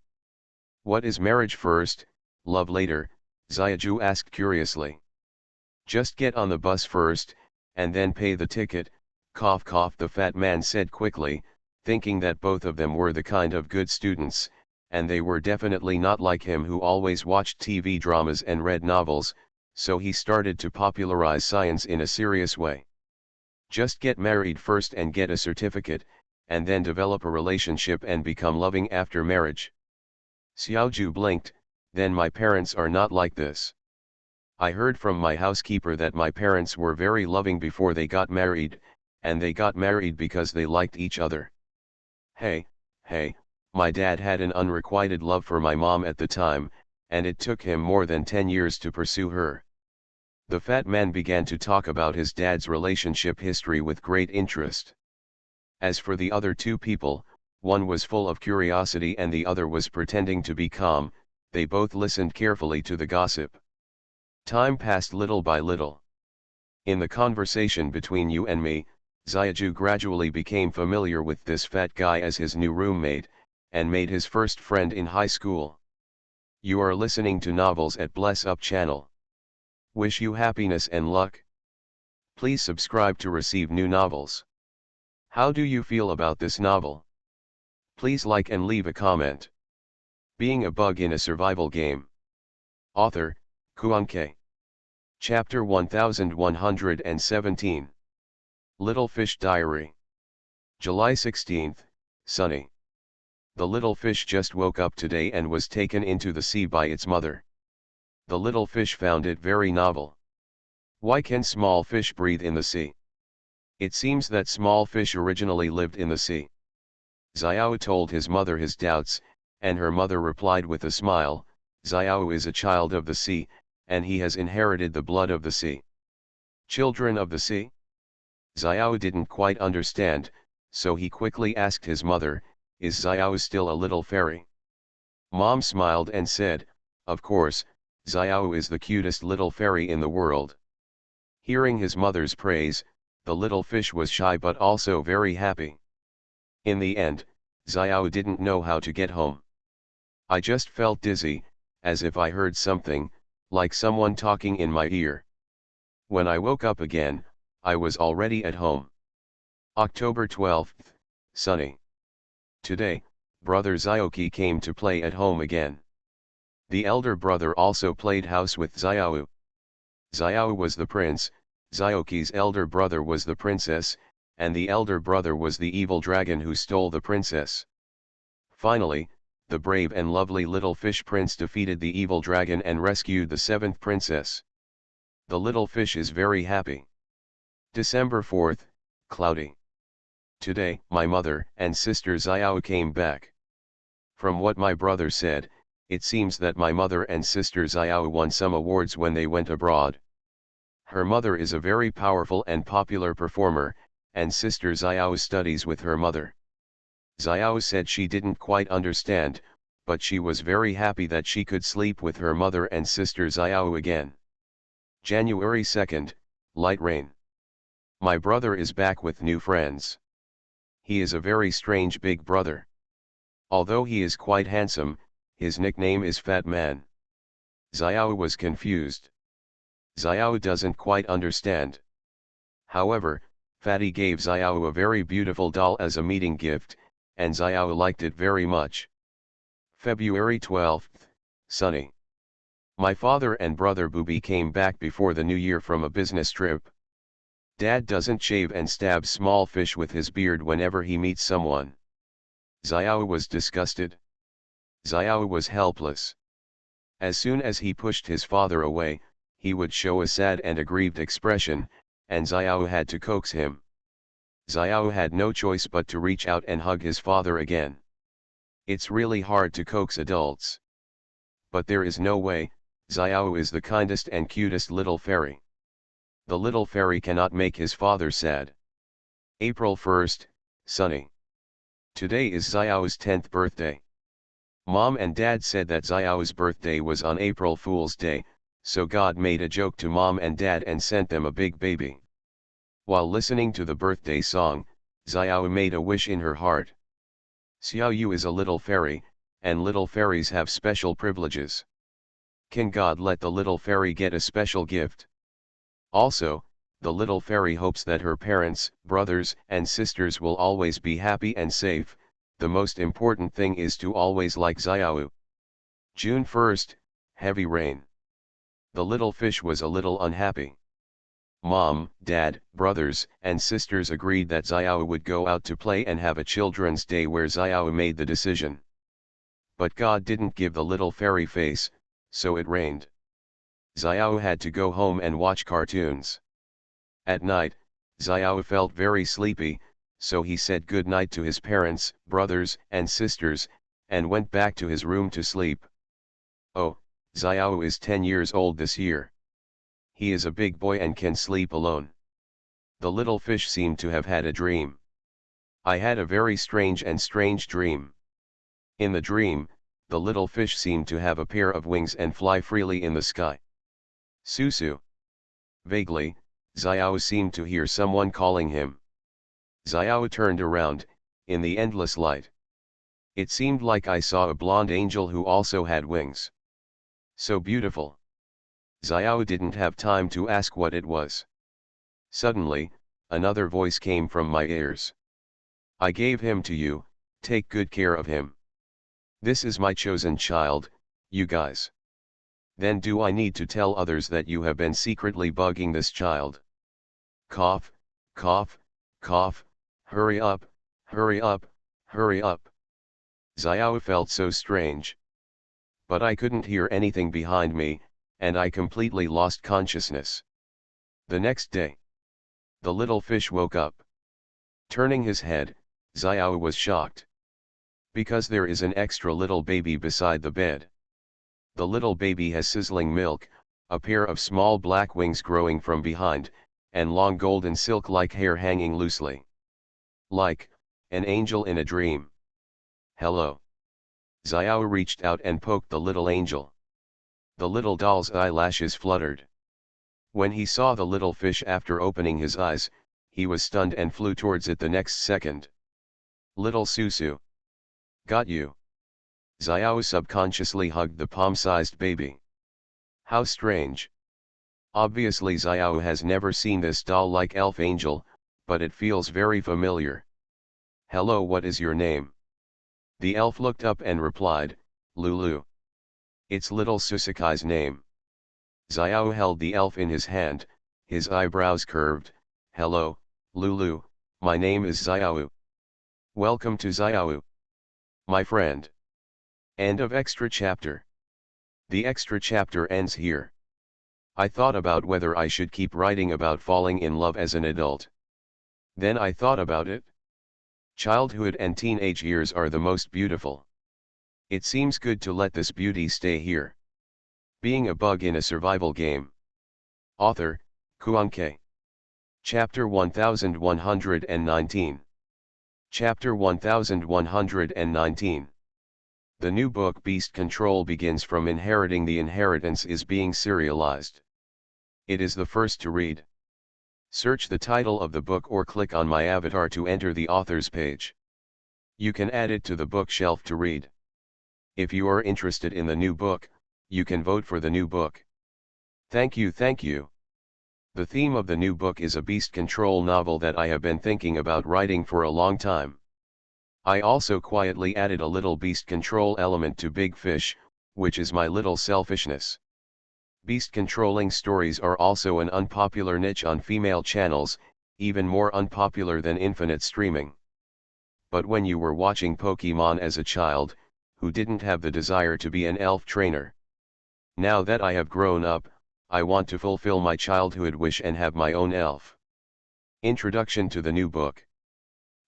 What is marriage first, love later? Xiaoju asked curiously. Just get on the bus first, and then pay the ticket. Cough, cough. The fat man said quickly, thinking that both of them were the kind of good students, and they were definitely not like him who always watched TV dramas and read novels, so he started to popularize science in a serious way. Just get married first and get a certificate, and then develop a relationship and become loving after marriage. Xiaoju blinked. Then my parents are not like this. I heard from my housekeeper that my parents were very loving before they got married, and they got married because they liked each other. Hey, my dad had an unrequited love for my mom at the time, and it took him more than 10 years to pursue her. The fat man began to talk about his dad's relationship history with great interest. As for the other two people, one was full of curiosity and the other was pretending to be calm. They both listened carefully to the gossip. Time passed little by little. In the conversation between you and me, Xiaoju gradually became familiar with this fat guy as his new roommate, and made his first friend in high school. You are listening to Novels at Bless Up channel. Wish you happiness and luck. Please subscribe to receive new novels. How do you feel about this novel? Please like and leave a comment. Being a bug in a survival game. Author, Kuanke. Chapter 1117. Little Fish Diary. July 16th, sunny. The little fish just woke up today and was taken into the sea by its mother. The little fish found it very novel. Why can small fish breathe in the sea? It seems that small fish originally lived in the sea. Xiao told his mother his doubts, and her mother replied with a smile, Xiao is a child of the sea, and he has inherited the blood of the sea. Children of the sea? Xiao didn't quite understand, so he quickly asked his mother, is Xiao still a little fairy? Mom smiled and said, of course, Xiao is the cutest little fairy in the world. Hearing his mother's praise, the little fish was shy but also very happy. In the end, Xiao didn't know how to get home. I just felt dizzy, as if I heard something, like someone talking in my ear. When I woke up again, I was already at home. October 12th, sunny. Today, brother Xiaoqi came to play at home again. The elder brother also played house with Xiao. Xiao was the prince, Xiaoqi's elder brother was the princess, and the elder brother was the evil dragon who stole the princess. Finally, the brave and lovely little fish prince defeated the evil dragon and rescued the seventh princess. The little fish is very happy. December 4th, cloudy. Today, my mother and sister Xiao came back. From what my brother said, it seems that my mother and sister Xiao won some awards when they went abroad. Her mother is a very powerful and popular performer, and sister Xiao studies with her mother. Xiao said she didn't quite understand, but she was very happy that she could sleep with her mother and sister Xiao again. January 2nd, light rain. My brother is back with new friends. He is a very strange big brother. Although he is quite handsome, his nickname is Fat Man. Xiao was confused. Xiao doesn't quite understand. However, Fatty gave Xiao a very beautiful doll as a meeting gift, and Xiao liked it very much. February 12th, sunny. My father and brother Booby came back before the new year from a business trip. Dad doesn't shave and stabs small fish with his beard whenever he meets someone. Xiao was disgusted. Xiao was helpless. As soon as he pushed his father away, he would show a sad and aggrieved expression, and Xiao had to coax him. Xiao had no choice but to reach out and hug his father again. It's really hard to coax adults. But there is no way, Xiao is the kindest and cutest little fairy. The little fairy cannot make his father sad. April 1st, sunny. Today is Xiao's 10th birthday. Mom and Dad said that Xiao's birthday was on April Fool's Day, so God made a joke to Mom and Dad and sent them a big baby. While listening to the birthday song, Xiao made a wish in her heart. Xiaoyu is a little fairy, and little fairies have special privileges. Can God let the little fairy get a special gift? Also, the little fairy hopes that her parents, brothers, and sisters will always be happy and safe. The most important thing is to always like Xiao. June 1st, heavy rain. The little fish was a little unhappy. Mom, Dad, brothers, and sisters agreed that Xiao would go out to play and have a children's day where Xiao made the decision. But God didn't give the little fairy face, so it rained. Xiao had to go home and watch cartoons. At night, Xiao felt very sleepy, so he said good night to his parents, brothers, and sisters, and went back to his room to sleep. Oh, Xiao is 10 years old this year. He is a big boy and can sleep alone. The little fish seemed to have had a dream. I had a very strange dream. In the dream, the little fish seemed to have a pair of wings and fly freely in the sky. Susu. Vaguely, Xiao seemed to hear someone calling him. Xiao turned around, in the endless light. It seemed like I saw a blonde angel who also had wings. So beautiful. Xiao didn't have time to ask what it was. Suddenly, another voice came from my ears. I gave him to you, take good care of him. This is my chosen child, you guys. Then do I need to tell others that you have been secretly bugging this child? Cough, cough, cough, hurry up, hurry up, hurry up. Xiao felt so strange. But I couldn't hear anything behind me, and I completely lost consciousness. The next day, the little fish woke up. Turning his head, Xiao was shocked. Because there is an extra little baby beside the bed. The little baby has sizzling milk, a pair of small black wings growing from behind, and long golden silk-like hair hanging loosely. Like an angel in a dream. Hello. Xiao reached out and poked the little angel. The little doll's eyelashes fluttered. When he saw the little fish after opening his eyes, he was stunned and flew towards it the next second. Little Susu. Got you. Xiao subconsciously hugged the palm-sized baby. How strange. Obviously Xiao has never seen this doll-like elf angel, but it feels very familiar. Hello, what is your name? The elf looked up and replied, Lulu. It's little Susukai's name. Xiao held the elf in his hand, his eyebrows curved. Hello, Lulu, my name is Xiao. Welcome to Xiao, my friend. End of extra chapter. The extra chapter ends here. I thought about whether I should keep writing about falling in love as an adult. Then I thought about it. Childhood and teenage years are the most beautiful. It seems good to let this beauty stay here. Being a bug in a survival game. Author, Kuanke. Chapter 1119. Chapter 1119. The new book Beast Control begins from inheriting. The inheritance is being serialized. It is the first to read. Search the title of the book or click on my avatar to enter the author's page. You can add it to the bookshelf to read. If you are interested in the new book, you can vote for the new book. Thank you, thank you. The theme of the new book is a beast control novel that I have been thinking about writing for a long time. I also quietly added a little beast control element to Big Fish, which is my little selfishness. Beast controlling stories are also an unpopular niche on female channels, even more unpopular than infinite streaming. But when you were watching Pokemon as a child, who didn't have the desire to be an elf trainer? Now that I have grown up, I want to fulfill my childhood wish and have my own elf. Introduction to the new book.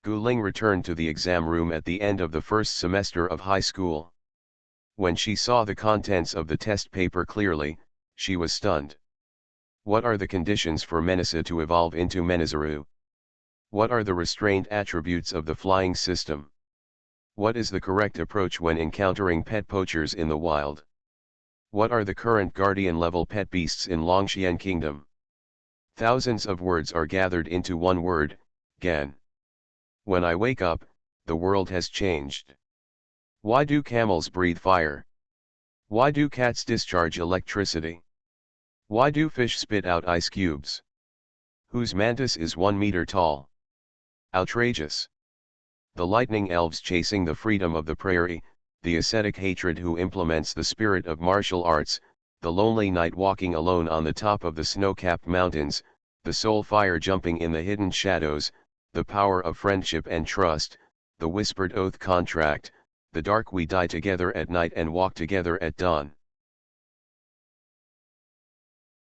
Guling returned to the exam room at the end of the first semester of high school. When she saw the contents of the test paper clearly, she was stunned. What are the conditions for Menasa to evolve into Menizaru? What are the restraint attributes of the flying system? What is the correct approach when encountering pet poachers in the wild? What are the current guardian-level pet beasts in Longxian Kingdom? Thousands of words are gathered into one word, Gan. When I wake up, the world has changed. Why do camels breathe fire? Why do cats discharge electricity? Why do fish spit out ice cubes? Whose mantis is 1 meter tall? Outrageous. The lightning elves chasing the freedom of the prairie, the ascetic hatred who implements the spirit of martial arts, the lonely knight walking alone on the top of the snow-capped mountains, the soul fire jumping in the hidden shadows, the power of friendship and trust, the whispered oath contract, the dark we die together at night and walk together at dawn.